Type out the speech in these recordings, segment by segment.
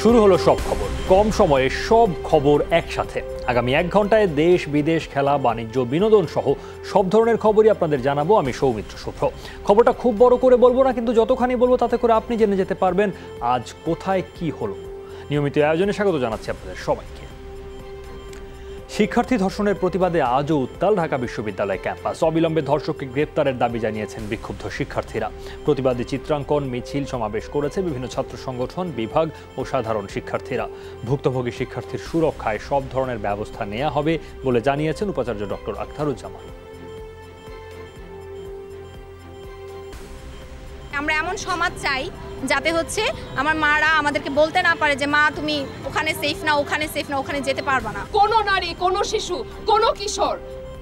শুরু হলো সব খবর, কম সময়ে সব খবর একসাথে। আগামী 1 ঘন্টায় দেশ বিদেশ, খেলা, বাণিজ্য, বিনোদন সহ সব ধরনের খবরই আপনাদের জানাবো আমি সৌমিত্র শুভ্র। খবরটা খুব বড় করে বলবো না, কিন্তু যতখানি বলবো তাতে করে আপনি জেনে যেতে পারবেন আজ কোথায় কি হলো। নিয়মিত আয়োজনে স্বাগত জানাচ্ছি আপনাদের সবাইকে। শিক্ষার্থী ধর্ষণের প্রতিবাদে আজও উত্তাল ঢাকা বিশ্ববিদ্যালয় ক্যাম্পাস। অবিলম্বে ধর্ষককে গ্রেপ্তারের দাবি জানিয়েছেন বিক্ষুব্ধ শিক্ষার্থীরা। প্রতিবাদী চিত্রাঙ্কন, মিছিল, সমাবেশ করেছে বিভিন্ন ছাত্র সংগঠন, বিভাগ ও সাধারণ শিক্ষার্থীরা। ভুক্তভোগী শিক্ষার্থীর সুরক্ষায় সব ধরনের ব্যবস্থা নেওয়া হবে বলে জানিয়েছেন উপাচার্য ডক্টর আখতারুজ্জামান। আমরা এমন সমাজ চাই যাতে আমার মারা আমাদেরকে বলতে না পারে যে মা তুমি ওখানে সেফ না, ওখানে সেফ না, ওখানে যেতে পারবা না। কোনো নারী, কোনো শিশু, কোনো কিশোর,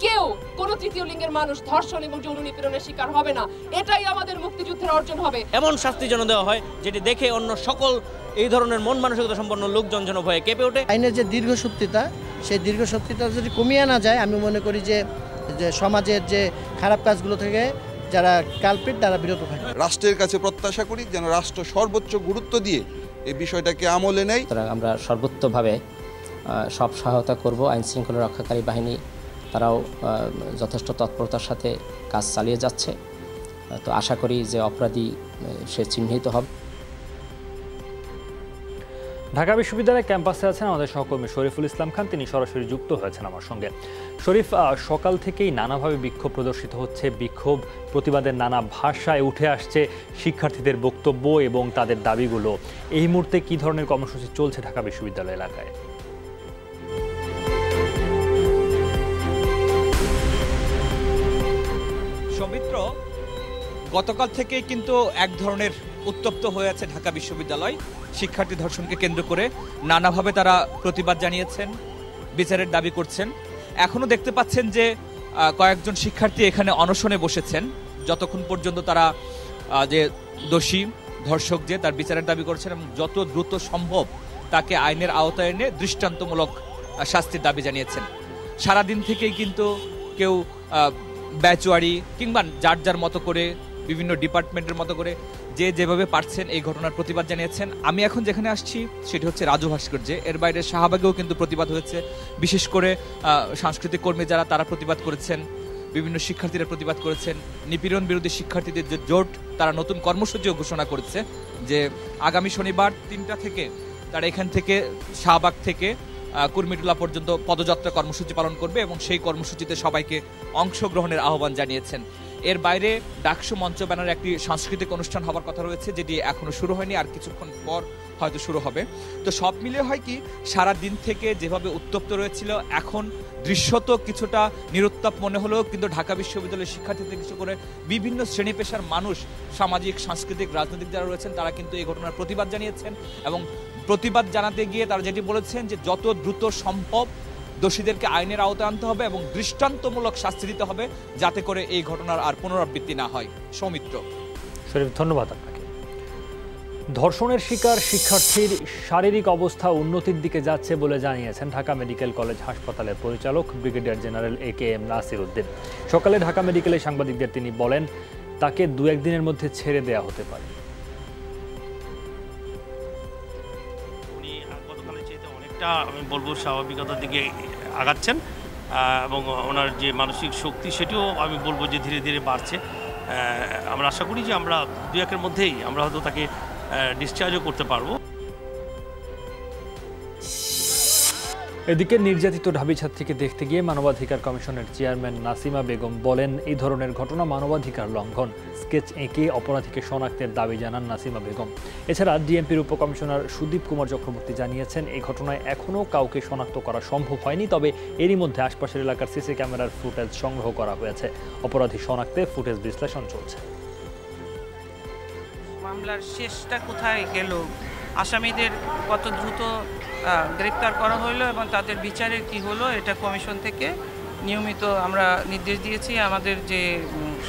কেউ কোনো তৃতীয় লিঙ্গের মানুষ ধর্ষণ এবং যৌন নিপীড়নের শিকার হবে না। এটাই আমাদের মুক্তিযুদ্ধের অর্জন হবে। এমন শাস্তি যেন দেওয়া হয় যেটি দেখে অন্য সকল এই ধরনের মন মানসিকতা সম্পন্ন লোকজন যেন ভয়ে কেঁপে ওঠে। আইনের যে দীর্ঘসূত্রিতা, সেই দীর্ঘসূত্রিতা যদি কমিয়ে আনা যায়, আমি মনে করি যে সমাজের যে খারাপ কাজগুলো থেকে যারা কালপিট তারা বিরত থাকে। রাষ্ট্রের কাছে প্রত্যাশা করি যেন রাষ্ট্র সর্বোচ্চ গুরুত্ব দিয়ে এই বিষয়টাকে আমলে নেয়। আমরা সর্বোচ্চভাবে সব সহায়তা করব। আইন শৃঙ্খলা রক্ষাকারী বাহিনী তারাও যথেষ্ট তৎপরতার সাথে কাজ চালিয়ে যাচ্ছে। তো আশা করি যে অপরাধী সে চিহ্নিত হবে। ঢাকা বিশ্ববিদ্যালয় ক্যাম্পাসে আছেন আমাদের সহকর্মী শরীফুল ইসলাম খান, তিনি সরাসরি যুক্ত হয়েছেন আমার সঙ্গে। শরীফ, সকাল থেকেই নানাভাবে বিক্ষোভ প্রদর্শিত হচ্ছে, বিক্ষোভ প্রতিবাদের নানা ভাষায় উঠে আসছে শিক্ষার্থীদের বক্তব্য এবং তাদের দাবিগুলো। এই মুহূর্তে কি ধরনের কর্মসূচি চলছে ঢাকা বিশ্ববিদ্যালয় এলাকায়? সৌমিত্র, গতকাল থেকেই কিন্তু এক ধরনের উত্তপ্ত হয়ে আছে ঢাকা বিশ্ববিদ্যালয়। শিক্ষার্থী ধর্ষণকে কেন্দ্র করে নানাভাবে তারা প্রতিবাদ জানিয়েছেন, বিচারের দাবি করছেন। এখনো দেখতে পাচ্ছেন যে কয়েকজন শিক্ষার্থী এখানে অনশনে বসেছেন যতক্ষণ পর্যন্ত তারা যে দোষী ধর্ষক যে তার বিচারের দাবি করছেন এবং যত দ্রুত সম্ভব তাকে আইনের আওতায় এনে দৃষ্টান্তমূলক শাস্তির দাবি জানিয়েছেন। সারাদিন থেকেই কিন্তু কেউ ব্যাচওয়ারি কিংবা যার যার মতো করে বিভিন্ন ডিপার্টমেন্টের মতো করে যে যেভাবে পারছেন এই ঘটনার প্রতিবাদ জানিয়েছেন। আমি এখন যেখানে আসছি সেটি হচ্ছে রাজু ভাস্কর্যে। এর বাইরে শাহবাগেও কিন্তু প্রতিবাদ হয়েছে, বিশেষ করে সাংস্কৃতিক কর্মী যারা তারা প্রতিবাদ করেছেন, বিভিন্ন শিক্ষার্থীরা প্রতিবাদ করেছেন। নিপীড়ন বিরোধী শিক্ষার্থীদের যে জোট তারা নতুন কর্মসূচিও ঘোষণা করেছে যে আগামী শনিবার 3টা থেকে তারা এখান থেকে শাহবাগ থেকে কুর্মিটোলা পর্যন্ত পদযাত্রা কর্মসূচি পালন করবে এবং সেই কর্মসূচিতে সবাইকে অংশগ্রহণের আহ্বান জানিয়েছেন। এর বাইরে ডাকসু মঞ্চ ব্যানারে একটি সাংস্কৃতিক অনুষ্ঠান হওয়ার কথা রয়েছে, যেটি এখনো শুরু হয়নি, আর কিছুক্ষণ পর হয়তো শুরু হবে। তো সব মিলে হয় কি, সারা দিন থেকে যেভাবে উত্তপ্ত রয়েছিল এখন দৃশ্যত কিছুটা নিরুত্তাপ মনে হলেও কিন্তু ঢাকা বিশ্ববিদ্যালয়ের শিক্ষার্থী থেকে কিছু করে বিভিন্ন শ্রেণী পেশার মানুষ, সামাজিক, সাংস্কৃতিক, রাজনৈতিক যারা রয়েছেন তারা কিন্তু এই ঘটনার প্রতিবাদ জানিয়েছেন এবং প্রতিবাদ জানাতে গিয়ে তারা যেটি বলেছেন যে যত দ্রুত সম্ভব দোষীদেরকে আইনের আওতায় আনতে হবে এবং দৃষ্টান্তমূলক শাস্তি দিতে হবে যাতে করে এই ঘটনার আর পুনরাবৃত্তি না হয়। সৌমিত্র। শরীফ, ধন্যবাদ আপনাকে। ধর্ষণের শিকার শিক্ষার্থীর শারীরিক অবস্থা উন্নতির দিকে যাচ্ছে বলে জানিয়েছেন ঢাকা মেডিকেল কলেজ হাসপাতালের পরিচালক brigadier general AKM Nasir Uddin. সকালে ঢাকা মেডিকেলে সাংবাদিকদের তিনি বলেন তাকে 2-1 দিনের মধ্যে ছেড়ে দেওয়া হতে পারে। আমি বলবো স্বাভাবিকতার দিকে আগাচ্ছেন এবং ওনার যে মানসিক শক্তি সেটিও আমি বলবো যে ধীরে ধীরে বাড়ছে। আমরা আশা করি যে আমরা 2-1 মধ্যেই আমরা হয়তো তাকে ডিসচার্জও করতে পারবো। এদিকে নির্যাতিত ঢাবি ছাত্রীকে দেখতে গিয়ে মানবাধিকার কমিশনের চেয়ারম্যান নাসিমা বেগম বলেন এই ধরনের ঘটনা মানবাধিকার লঙ্ঘন। স্কেচ এঁকে অপরাধীকে শনাক্তের দাবি জানান নাসিমা বেগম। এছাড়া ডিএমপির উপকমিশনার সুদীপ কুমার চক্রবর্তী জানিয়েছেন এই ঘটনায় এখনও কাউকে শনাক্ত করা সম্ভব হয়নি, তবে এরই মধ্যে আশপাশের এলাকার সিসি ক্যামেরার ফুটেজ সংগ্রহ করা হয়েছে। অপরাধী শনাক্তে ফুটেজ বিশ্লেষণ চলছে। মামলার শেষটা কোথায় গেল, আসামিদের কত দ্রুত গ্রেপ্তার করা হলো এবং তাদের বিচারের কি হলো, এটা কমিশন থেকে নিয়মিত আমরা নির্দেশ দিয়েছি আমাদের যে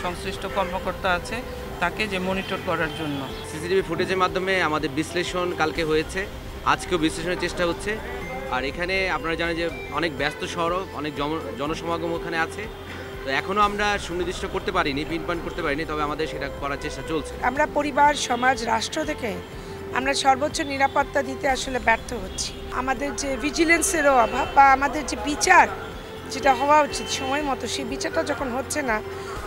সংশ্লিষ্ট কর্মকর্তা আছে তাকে যে মনিটর করার জন্য। সিসিটিভি ফুটেজের মাধ্যমে আমাদের বিশ্লেষণ কালকে হয়েছে, আজকেও বিশ্লেষণের চেষ্টা হচ্ছে। আর এখানে আপনারা জানেন যে অনেক ব্যস্ত সড়ক, অনেক জনসমাগম ওখানে আছে। তো এখনো আমরা সুনির্দিষ্ট করতে পারিনি, পিন পয়েন্ট করতে পারিনি, তবে আমাদের সেটা করার চেষ্টা চলছে। আমরা পরিবার, সমাজ, রাষ্ট্র থেকে আমরা সর্বোচ্চ নিরাপত্তা দিতে আসলে ব্যর্থ হচ্ছি। আমাদের যে ভিজিলেন্সেরও অভাব বা আমাদের যে বিচার যেটা হওয়া উচিত সময় মতো, সেই বিচারটা যখন হচ্ছে না,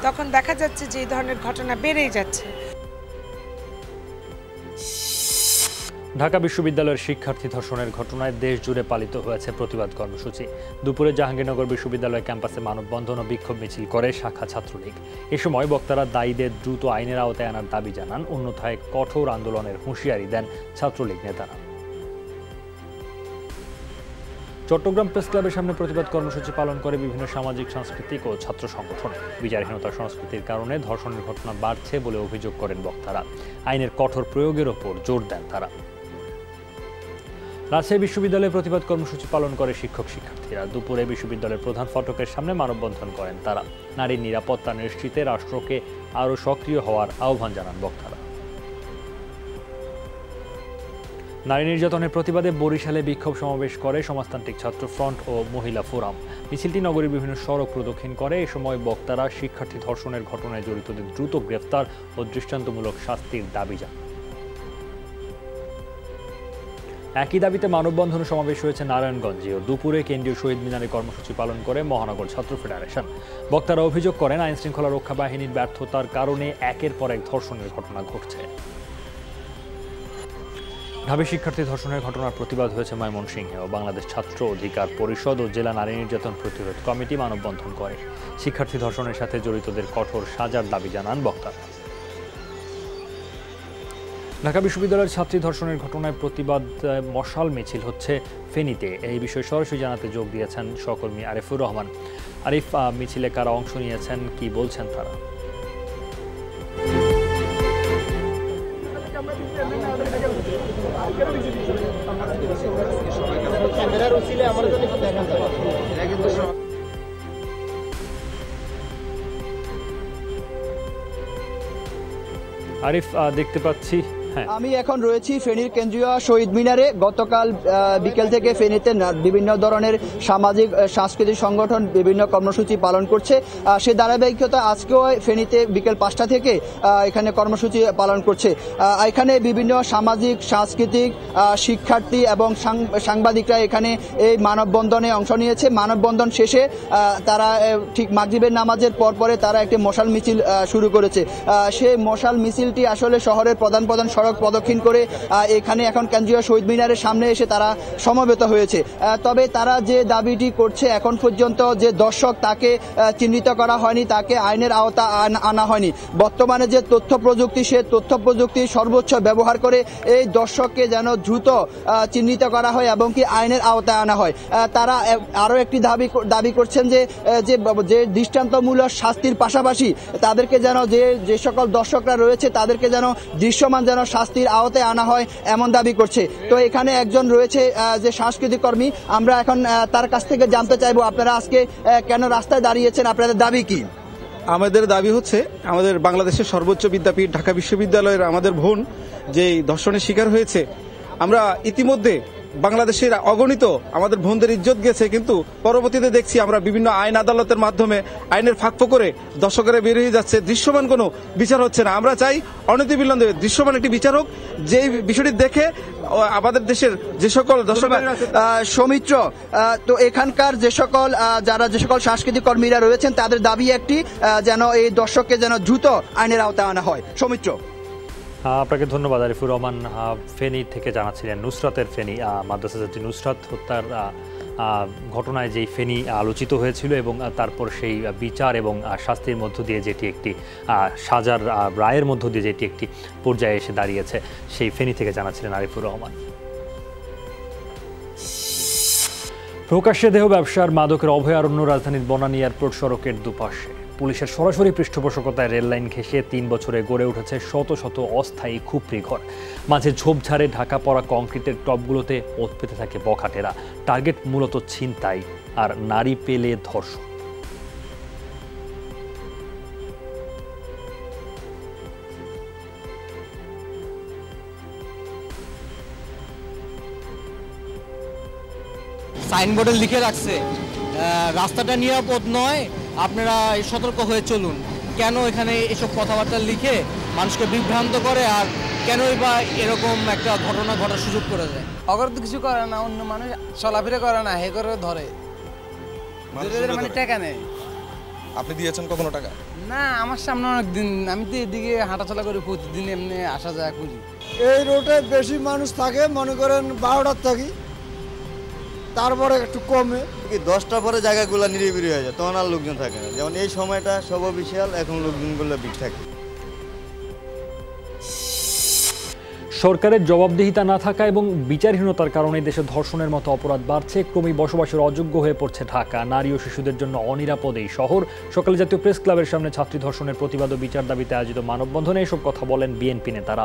তখন দেখা যাচ্ছে যে এই ধরনের ঘটনা বেড়েই যাচ্ছে। ঢাকা বিশ্ববিদ্যালয়ের শিক্ষার্থী ধর্ষণের ঘটনায় দেশ জুড়ে পালিত হয়েছে প্রতিবাদ কর্মসূচি। দুপুরে জাহাঙ্গীরনগর বিশ্ববিদ্যালয় ক্যাম্পাসে মানববন্ধন ও বিক্ষোভ মিছিল করে শাখা ছাত্রলীগ। এ সময় বক্তারা দায়ীদের দ্রুত আইনের আওতায় আনার দাবি জানান, অন্যথায় কঠোর আন্দোলনের হুঁশিয়ারি দেন ছাত্রলীগ নেতারা। চট্টগ্রাম প্রেস ক্লাবের সামনে প্রতিবাদ কর্মসূচি পালন করে বিভিন্ন সামাজিক, সাংস্কৃতিক ও ছাত্র সংগঠন। বিচারহীনতা সংস্কৃতির কারণে ধর্ষণের ঘটনা বাড়ছে বলে অভিযোগ করেন বক্তারা। আইনের কঠোর প্রয়োগের ওপর জোর দেন তারা। রাজশাহী বিশ্ববিদ্যালয়ে প্রতিবাদ কর্মসূচি পালন করে শিক্ষক শিক্ষার্থীরা। দুপুরে বিশ্ববিদ্যালয়ের প্রধান ফটকের সামনে মানববন্ধন করেন তারা। নারীর নিরাপত্তা নিশ্চিতে রাষ্ট্রকে আরও সক্রিয় হওয়ার আহ্বান জানান বক্তারা। নারী নির্যাতনের প্রতিবাদে বরিশালে বিক্ষোভ সমাবেশ করে সমাজতান্ত্রিক ছাত্র ফ্রন্ট ও মহিলা ফোরাম। মিছিলটি নগরীর বিভিন্ন সড়ক প্রদক্ষিণ করে। এ সময় বক্তারা শিক্ষার্থী ধর্ষণের ঘটনায় জড়িতদের দ্রুত গ্রেফতার ও দৃষ্টান্তমূলক শাস্তির দাবি জানান। একই দাবিতে মানববন্ধন সমাবেশ হয়েছে নারায়ণগঞ্জেও। দুপুরে কেন্দ্রীয় শহীদ মিনারে কর্মসূচি পালন করে মহানগর ছাত্র ফেডারেশন। বক্তারা অভিযোগ করেন, আইন শৃঙ্খলা রক্ষা বাহিনীর ব্যর্থতার কারণে একের পর এক ধর্ষণের ঘটনা ঘটছে। ঢাবি শিক্ষার্থী ধর্ষণের ঘটনার প্রতিবাদ হয়েছে ময়মনসিংহেও। বাংলাদেশ ছাত্র অধিকার পরিষদ ও জেলা নারী নির্যাতন প্রতিরোধ কমিটি মানববন্ধন করে। শিক্ষার্থী ধর্ষণের সাথে জড়িতদের কঠোর সাজার দাবি জানান বক্তারা। ঢাকা বিশ্ববিদ্যালয়ের ছাত্রী ধর্ষণের ঘটনায় প্রতিবাদ মশাল মিছিল হচ্ছে ফেনীতে। এই বিষয়ে সরাসরি জানাতে যোগ দিয়েছেন সহকর্মী আরিফুর রহমান। আরিফ, মিছিলে কারা অংশ নিয়েছেন, কি বলছেন তারা? আরিফ, দেখতে পাচ্ছি আমি এখন রয়েছি ফেনীর কেন্দ্রীয় শহীদ মিনারে। গতকাল বিকেল থেকে ফেনীতে বিভিন্ন ধরনের সামাজিক, সাংস্কৃতিক সংগঠন বিভিন্ন কর্মসূচি পালন করছে। সে ধারাবাহিকতা আজকেও ফেনীতে বিকেল 5টা থেকে এখানে কর্মসূচি পালন করছে। এখানে বিভিন্ন সামাজিক, সাংস্কৃতিক, শিক্ষার্থী এবং সাংবাদিকরা এখানে এই মানববন্ধনে অংশ নিয়েছে। মানববন্ধন শেষে তারা ঠিক মাগরিবের নামাজের পরে তারা একটি মশাল মিছিল শুরু করেছে। সেই মশাল মিছিলটি আসলে শহরের প্রধান সড়ক প্রদক্ষিণ করে এখানে এখন কেন্দ্রীয় শহীদ মিনারের সামনে এসে তারা সমবেত হয়েছে। তবে তারা যে দাবিটি করছে, এখন পর্যন্ত যে দর্শক তাকে চিহ্নিত করা হয়নি, তাকে আইনের আওতা আনা হয়নি। বর্তমানে যে তথ্য প্রযুক্তি, সে তথ্য প্রযুক্তি সর্বোচ্চ ব্যবহার করে এই দর্শককে যেন দ্রুত চিহ্নিত করা হয় এবং কি আইনের আওতায় আনা হয়। তারা আরও একটি দাবি করছেন যে দৃষ্টান্তমূলক শাস্তির পাশাপাশি তাদেরকে যেন যে সকল দর্শকরা রয়েছে তাদেরকে যেন দৃশ্যমান যেন শাস্তির আওতায় আনা হয়, এমন দাবি করছে। তো এখানে একজন রয়েছে যে সাংস্কৃতিক কর্মী, আমরা এখন তার কাছ থেকে জানতে চাইবো, আপনারা আজকে কেন রাস্তায় দাঁড়িয়েছেন, আপনাদের দাবি কি? আমাদের দাবি হচ্ছে, আমাদের বাংলাদেশের সর্বোচ্চ বিদ্যাপীঠ ঢাকা বিশ্ববিদ্যালয়ের আমাদের বোন যে ধর্ষণের শিকার হয়েছে, আমরা ইতিমধ্যে বাংলাদেশের অগণিত আমাদের বোনদের ইজ্জত গেছে, কিন্তু পরবর্তীতে দেখছি আমরা বিভিন্ন আইন আদালতের মাধ্যমে আইনের ফাঁক করে দর্শকেরা বের হয়ে যাচ্ছে, দৃশ্যমান কোনো বিচার হচ্ছে না। আমরা চাই অনতিবিলম্বে দৃশ্যমান একটি বিচার হোক, যে বিষয়টি দেখে আমাদের দেশের যে সকল দর্শক। সৌমিত্র, তো এখানকার যে সকল সাংস্কৃতিক কর্মীরা রয়েছেন তাদের দাবি একটি, যেন এই দর্শককে যেন দ্রুত আইনের আওতায় আনা হয়। সৌমিত্র, আপনাকে ধন্যবাদ। আরিফুর রহমান ফেনী থেকে জানাচ্ছিলেন। নুসরাতের ফেনী মাদ্রাসা ছাত্রী নুসরাত হত্যার ঘটনায় যেই ফেনী আলোচিত হয়েছিল এবং তারপর সেই বিচার এবং শাস্তির মধ্য দিয়ে যেটি একটি সাজার রায়ের মধ্য দিয়ে যেটি একটি পর্যায়ে এসে দাঁড়িয়েছে, সেই ফেনী থেকে জানাচ্ছিলেন আরিফুর রহমান। প্রকাশ্যে দেহ ব্যবসার মাদকের অভয়ারণ্য রাজধানীর বনানী এয়ারপোর্ট সড়কের দুপাশে। পুলিশের সরাসরি পৃষ্ঠপোষকতায় রেললাইন ঘেঁষে 3 বছরে গড়ে উঠেছে শত শত অস্থায়ী খুপড়ি ঘর। মাঝে ঝোপঝাড়ে ঢাকা পড়া কংক্রিটের টবগুলোতে ওত পেতে থাকে বখাটেরা। টার্গেট মূলত ছিনতাই আর নারী পেলে ধর্ষণ। সাইনবোর্ডে লিখে রাখছে রাস্তাটা নিরাপদ নয়, আপনারা সতর্ক হয়ে চলুন। কেন এখানে এসব কথাবার্তা লিখে মানুষকে বিভ্রান্ত করে, আর কেনই বা এরকম একটা ঘটনা ঘটার সুযোগ করে দেয়। অগর তো কিছু করে না, অন্য মানুষ চলাফেরা করে না, হে করে ধরে মানে টাকা নেই। আপনি দিয়েছেন কখনো টাকা? না, আমার সামনে অনেক দিন, আমি তো এদিকে হাঁটাচলা করি প্রতিদিন, এমনি আসা যাওয়া করি। এই রোডে বেশি মানুষ থাকে, মনে করেন 12টার থাকি, তারপরে একটু কমে 10টার পরে জায়গাগুলো নিরিবিলি হয়ে যায়, তখন আর লোকজন থাকে না। যেমন এই সময়টা সব বিশাল, এখন লোকজনগুলো ভিড় থাকে। সরকারের জবাবদিহিতা না থাকা এবং বিচারহীনতার কারণে দেশে ধর্ষণের মতো অপরাধ বাড়ছে। ক্রমেই বসবাসের অযোগ্য হয়ে পড়ছে ঢাকা। নারী ও শিশুদের জন্য অনিরাপদ এই শহর। সকালে জাতীয় প্রেস ক্লাবের সামনে ছাত্রী ধর্ষণের প্রতিবাদ ও বিচার দাবিতে আয়োজিত মানববন্ধনে এসব কথা বলেন বিএনপি নেতারা।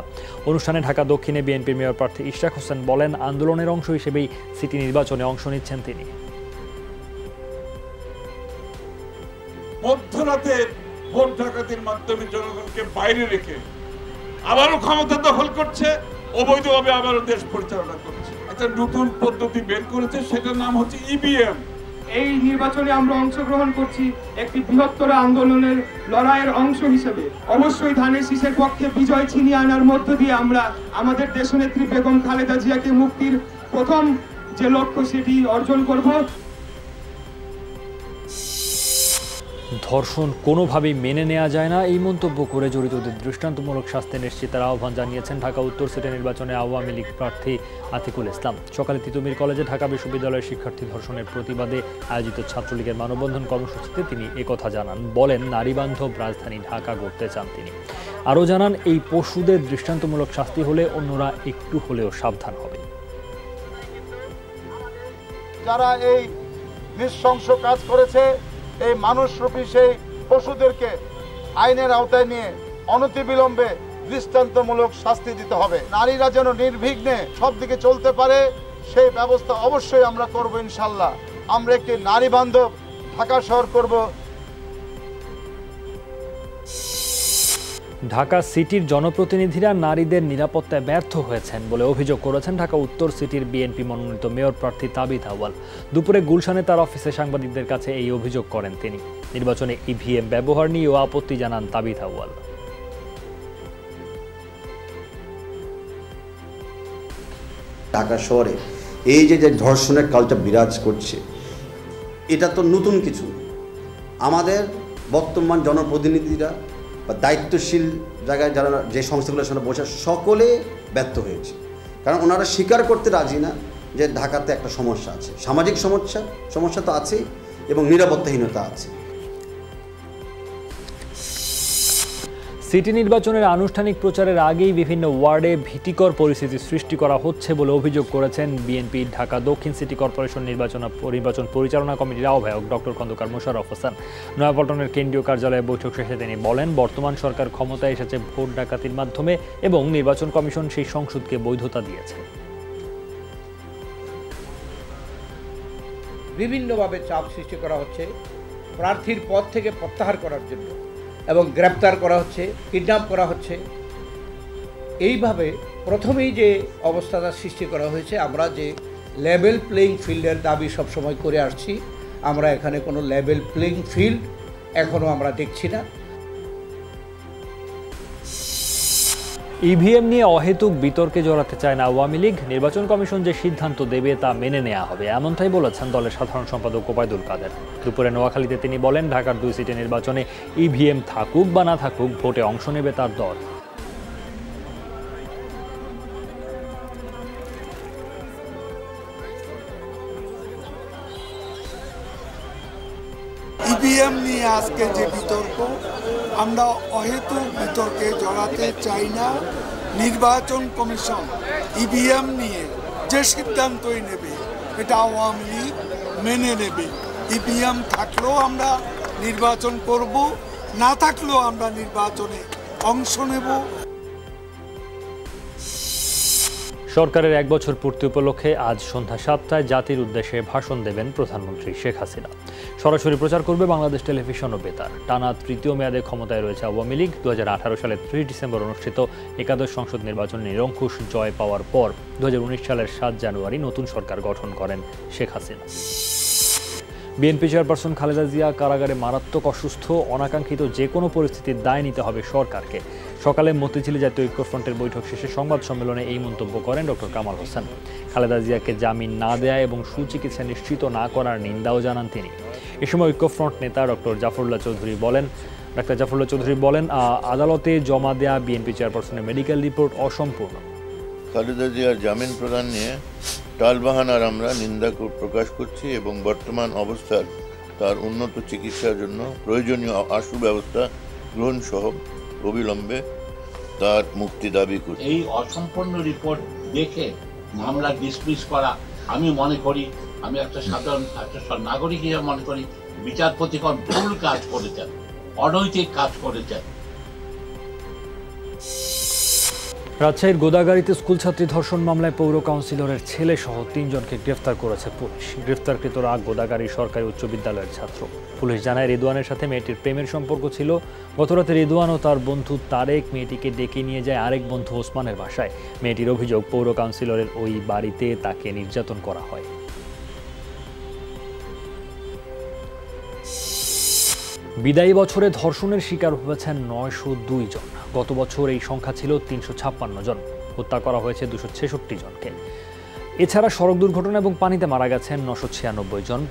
অনুষ্ঠানে ঢাকা দক্ষিণে বিএনপির মেয়র প্রার্থী ইশরাক হোসেন বলেন, আন্দোলনের অংশ হিসেবেই সিটি নির্বাচনে অংশ নিচ্ছেন তিনি। মধ্যরাতে ভোট ডাকাতির মাধ্যমে জনগণকে বাইরে রেখে আবারও ক্ষমতা দখল করছে, অবৈধভাবে আবারও দেশ পরিচালনা করছে। একটা নতুন পদ্ধতি বের করেছে, সেটার নাম হচ্ছে ইভিএম। এই নির্বাচনে আমরা অংশগ্রহণ করছি একটি বৃহত্তর আন্দোলনের লড়াইয়ের অংশ হিসেবে। অবশ্যই ধানের শীষের পক্ষে বিজয় ছিনিয়ে আনার মধ্য দিয়ে আমরা আমাদের দেশনেত্রী বেগম খালেদা জিয়াকে মুক্তির প্রথম যে লক্ষ্য সেটি অর্জন করব। ধর্ষণ কোনোভাবেই মেনে নেওয়া যায় না, এই মন্তব্য করে জড়িতদের দৃষ্টান্তমূলক শাস্তি নিশ্চিতের আহ্বান জানিয়েছেন ঢাকা উত্তর সিটি নির্বাচনে আওয়ামী লীগ প্রার্থী আতিকুল ইসলাম। সকালে তিতুমির কলেজে ঢাকা বিশ্ববিদ্যালয়ের শিক্ষার্থী ধর্ষণের প্রতিবাদে আয়োজিত ছাত্রলীগের মানববন্ধন কর্মসূচিতে তিনি একথা জানান। বলেন, নারীবান্ধব রাজধানী ঢাকা গড়তে চান তিনি। আরও জানান, এই পশুদের দৃষ্টান্তমূলক শাস্তি হলে অন্যরা একটু হলেও সাবধান হবে। যারা এই নৃশংস কাজ করেছে, এই মানুষরূপী সেই পশুদেরকে আইনের আওতায় নিয়ে অনতিবিলম্বে দৃষ্টান্তমূলক শাস্তি দিতে হবে। নারীরা যেন নির্বিঘ্নে সব দিকে চলতে পারে, সেই ব্যবস্থা অবশ্যই আমরা করব ইনশাল্লাহ। আমরা একটি নারী বান্ধব ঢাকা শহর করব। ঢাকা সিটির জনপ্রতিনিধিরা নারীদের নিরাপত্তায় ব্যর্থ হয়েছেন বলে অভিযোগ করেছেন ঢাকা উত্তর সিটির বিএনপি মনোনীত মেয়র প্রার্থী তাবিথ আউয়াল। দুপুরে গুলশানে তার অফিসে সাংবাদিকদের কাছে এই অভিযোগ করেন তিনি। নির্বাচনে ইভিএম ব্যবহার নিয়েও আপত্তি জানান তাবিথ আউয়াল। ঢাকা শহরে এই যে ধর্ষণের কালচার বিরাজ করছে, এটা তো নতুন কিছু। আমাদের বর্তমান জনপ্রতিনিধিরা বা দায়িত্বশীল জায়গায় যারা যে সংস্থাগুলোর সামনে বসে, সকলে ব্যর্থ হয়েছে। কারণ ওনারা স্বীকার করতে রাজি না যে ঢাকাতে একটা সমস্যা আছে, সামাজিক সমস্যা তো আছেই এবং নিরাপত্তাহীনতা আছে। সিটি নির্বাচনের আনুষ্ঠানিক প্রচারের আগেই বিভিন্ন ওয়ার্ডে ভীতিকর পরিস্থিতি সৃষ্টি করা হচ্ছে বলে অভিযোগ করেছেন বিএনপি ঢাকা দক্ষিণ সিটি কর্পোরেশন নির্বাচন পরিচালনা কমিটির আহ্বায়ক ডক্টর খন্দকার মোশাররফ হোসেন। নয়াপল্টনের কেন্দ্রীয় কার্যালয়ে বৈঠক শেষে তিনি বলেন, বর্তমান সরকার ক্ষমতায় এসেছে ভোট ডাকাতির মাধ্যমে এবং নির্বাচন কমিশন সেই সংসদকে বৈধতা দিয়েছে। বিভিন্নভাবে চাপ সৃষ্টি করা হচ্ছে প্রার্থীর পদ থেকে প্রত্যাহার করার জন্য, এবং গ্রেপ্তার করা হচ্ছে, কিডন্যাপ করা হচ্ছে। এইভাবে প্রথমেই যে অবস্থাটা সৃষ্টি করা হয়েছে, আমরা যে লেভেল প্লেইং ফিল্ডের দাবি সবসময় করে আসছি, আমরা এখানে কোনো লেভেল প্লেইং ফিল্ড এখনও আমরা দেখছি না। ইভিএম নিয়ে অহেতুক বিতর্কে জড়াতে চায় না আওয়ামী লীগ। নির্বাচন কমিশন যে সিদ্ধান্ত দেবে তা মেনে নেওয়া হবে, এমনটাই বলেছেন দলের সাধারণ সম্পাদক ওবায়দুল কাদের। দুপুরে নোয়াখালীতে তিনি বলেন, ঢাকার 2 সিটি নির্বাচনে ইভিএম থাকুক বা না থাকুক, ভোটে অংশ নেবে তার দল। ইভিএম নিয়ে আজকে যে বিতর্ক, আমরা অহেতুক বিতর্কে জড়াতে চাই না। নির্বাচন কমিশন ইভিএম নিয়ে যে সিদ্ধান্তই নেবে, এটা আওয়ামী লীগ মেনে নেবে। ইভিএম থাকলেও আমরা নির্বাচন করব, না থাকলেও আমরা নির্বাচনে অংশ নেব। সরকারের 1 বছর পূর্তি উপলক্ষে আজ সন্ধ্যা 7টায় জাতির উদ্দেশ্যে ভাষণ দেবেন প্রধানমন্ত্রী শেখ হাসিনা। সরাসরি প্রচার করবে বাংলাদেশ টেলিভিশন ও বেতার। টানা 3য় মেয়াদে ক্ষমতায় রয়েছে আওয়ামী লীগ। 2018 সালের 3 ডিসেম্বর অনুষ্ঠিত একাদশ সংসদ নির্বাচনে নিরঙ্কুশ জয় পাওয়ার পর 2019 সালের 7 জানুয়ারি নতুন সরকার গঠন করেন শেখ হাসিনা। বিএনপি চেয়ারপারসন খালেদা জিয়া কারাগারে মারাত্মক অসুস্থ, অনাকাঙ্ক্ষিত যে কোনো পরিস্থিতির দায় নিতে হবে সরকারকে। সকালে মতিঝিলে জাতীয় ঐক্যফ্রন্টের বৈঠক শেষে সংবাদ সম্মেলনে এই মন্তব্য করেন ডক্টর কামাল হোসেন। খালেদা জিয়াকে জামিন না দেয়া এবং সুচিকিৎসা নিশ্চিত না করার নিন্দাও জানান তিনি। এ সময় ঐক্যফ্রন্ট নেতা ডক্টর জাফরুল্লাহ চৌধুরী বলেন, আদালতে জমা দেয়া বিএনপি চেয়ারপারসনের মেডিকেল রিপোর্ট অসম্পূর্ণ। খালেদা জিয়ার জামিন প্রদান নিয়ে টালবাহানার আমরা নিন্দা প্রকাশ করছি এবং বর্তমান অবস্থার তার উন্নত চিকিৎসার জন্য প্রয়োজনীয় আশু ব্যবস্থা গ্রহণ সহ অবিলম্বে তার মুক্তি দাবি করছি। এই অসম্পূর্ণ রিপোর্ট দেখে মামলা ডিসমিস করা আমি মনে করি, আমি একটা সাধারণ নাগরিক হিসেবে মনে করি বিচারপতিগণ ভুল কাজ করেছেন, অনৈতিক কাজ করেছেন। রাজশাহীর গোদাগাড়িতে স্কুল ছাত্রী ধর্ষণ মামলায় পৌর কাউন্সিলরের ছেলে সহ ৩ জনকে গ্রেফতার করেছে পুলিশ। গ্রেফতারকৃতরা গোদাগাড়ি সরকারি উচ্চ বিদ্যালয়ের ছাত্র। পুলিশ জানায় রিদওয়ানের সাথে মেয়েটির প্রেমের সম্পর্ক ছিল। গতরাতে রিদওয়ান ও তার বন্ধু তারেক মেয়েটিকে ডেকে নিয়ে যায় আরেক বন্ধু ওসমানের বাসায়। মেয়েটির অভিযোগ, পৌর কাউন্সিলরের ওই বাড়িতে তাকে নির্যাতন করা হয়। বিদায়ী বছরে ধর্ষণের শিকার হয়েছেন ৯০২ জন। গত বছর এই সংখ্যা ছিল ৩৫৬ জন। হত্যা করা হয়েছে ২৬৬ জনকে। এছাড়া সড়ক দুর্ঘটনা এবং পানিতে মারা গেছেন ৯৯৬ জন।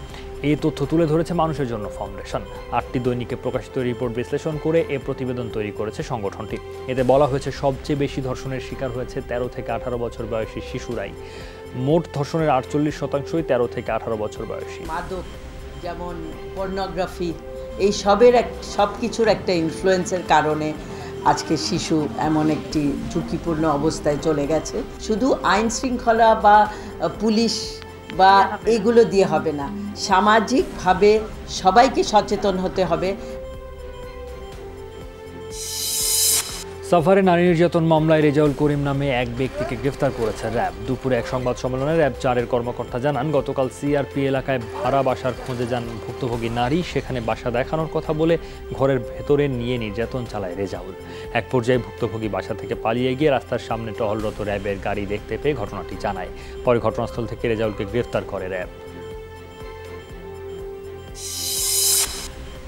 এই তথ্য তুলে ধরেছে মানুষের জন্য ফাউন্ডেশন। ৮টি দৈনিকে প্রকাশিত রিপোর্ট বিশ্লেষণ করে এ প্রতিবেদন তৈরি করেছে সংগঠনটি। এতে বলা হয়েছে সবচেয়ে বেশি ধর্ষণের শিকার হয়েছে ১৩ থেকে ১৮ বছর বয়সী শিশুরাই। মোট ধর্ষণের ৪৮%ই ১৩ থেকে ১৮ বছর বয়সী। মাদক যেমন পর্নোগ্রাফি, এই সব কিছুর একটা ইনফ্লুয়েন্সের কারণে আজকে শিশু এমন একটি ঝুঁকিপূর্ণ অবস্থায় চলে গেছে। শুধু আইন শৃঙ্খলা বা পুলিশ বা এগুলো দিয়ে হবে না, সামাজিকভাবে সবাইকে সচেতন হতে হবে। সাভারে নারী নির্যাতন মামলায় রেজাউল করিম নামে এক ব্যক্তিকে গ্রেফতার করেছে র্যাব। দুপুরে এক সংবাদ সম্মেলনে র্যাব ৪-এর কর্মকর্তা জানান, গতকাল সিআরপি এলাকায় ভাড়া বাসার খোঁজে যান ভুক্তভোগী নারী। সেখানে বাসা দেখানোর কথা বলে ঘরের ভেতরে নিয়ে নির্যাতন চালায় রেজাউল। এক পর্যায়ে ভুক্তভোগী বাসা থেকে পালিয়ে গিয়ে রাস্তার সামনে টহলরত র্যাবের গাড়ি দেখতে পেয়ে ঘটনাটি জানায়। পরে ঘটনাস্থল থেকে রেজাউলকে গ্রেফতার করে র্যাব।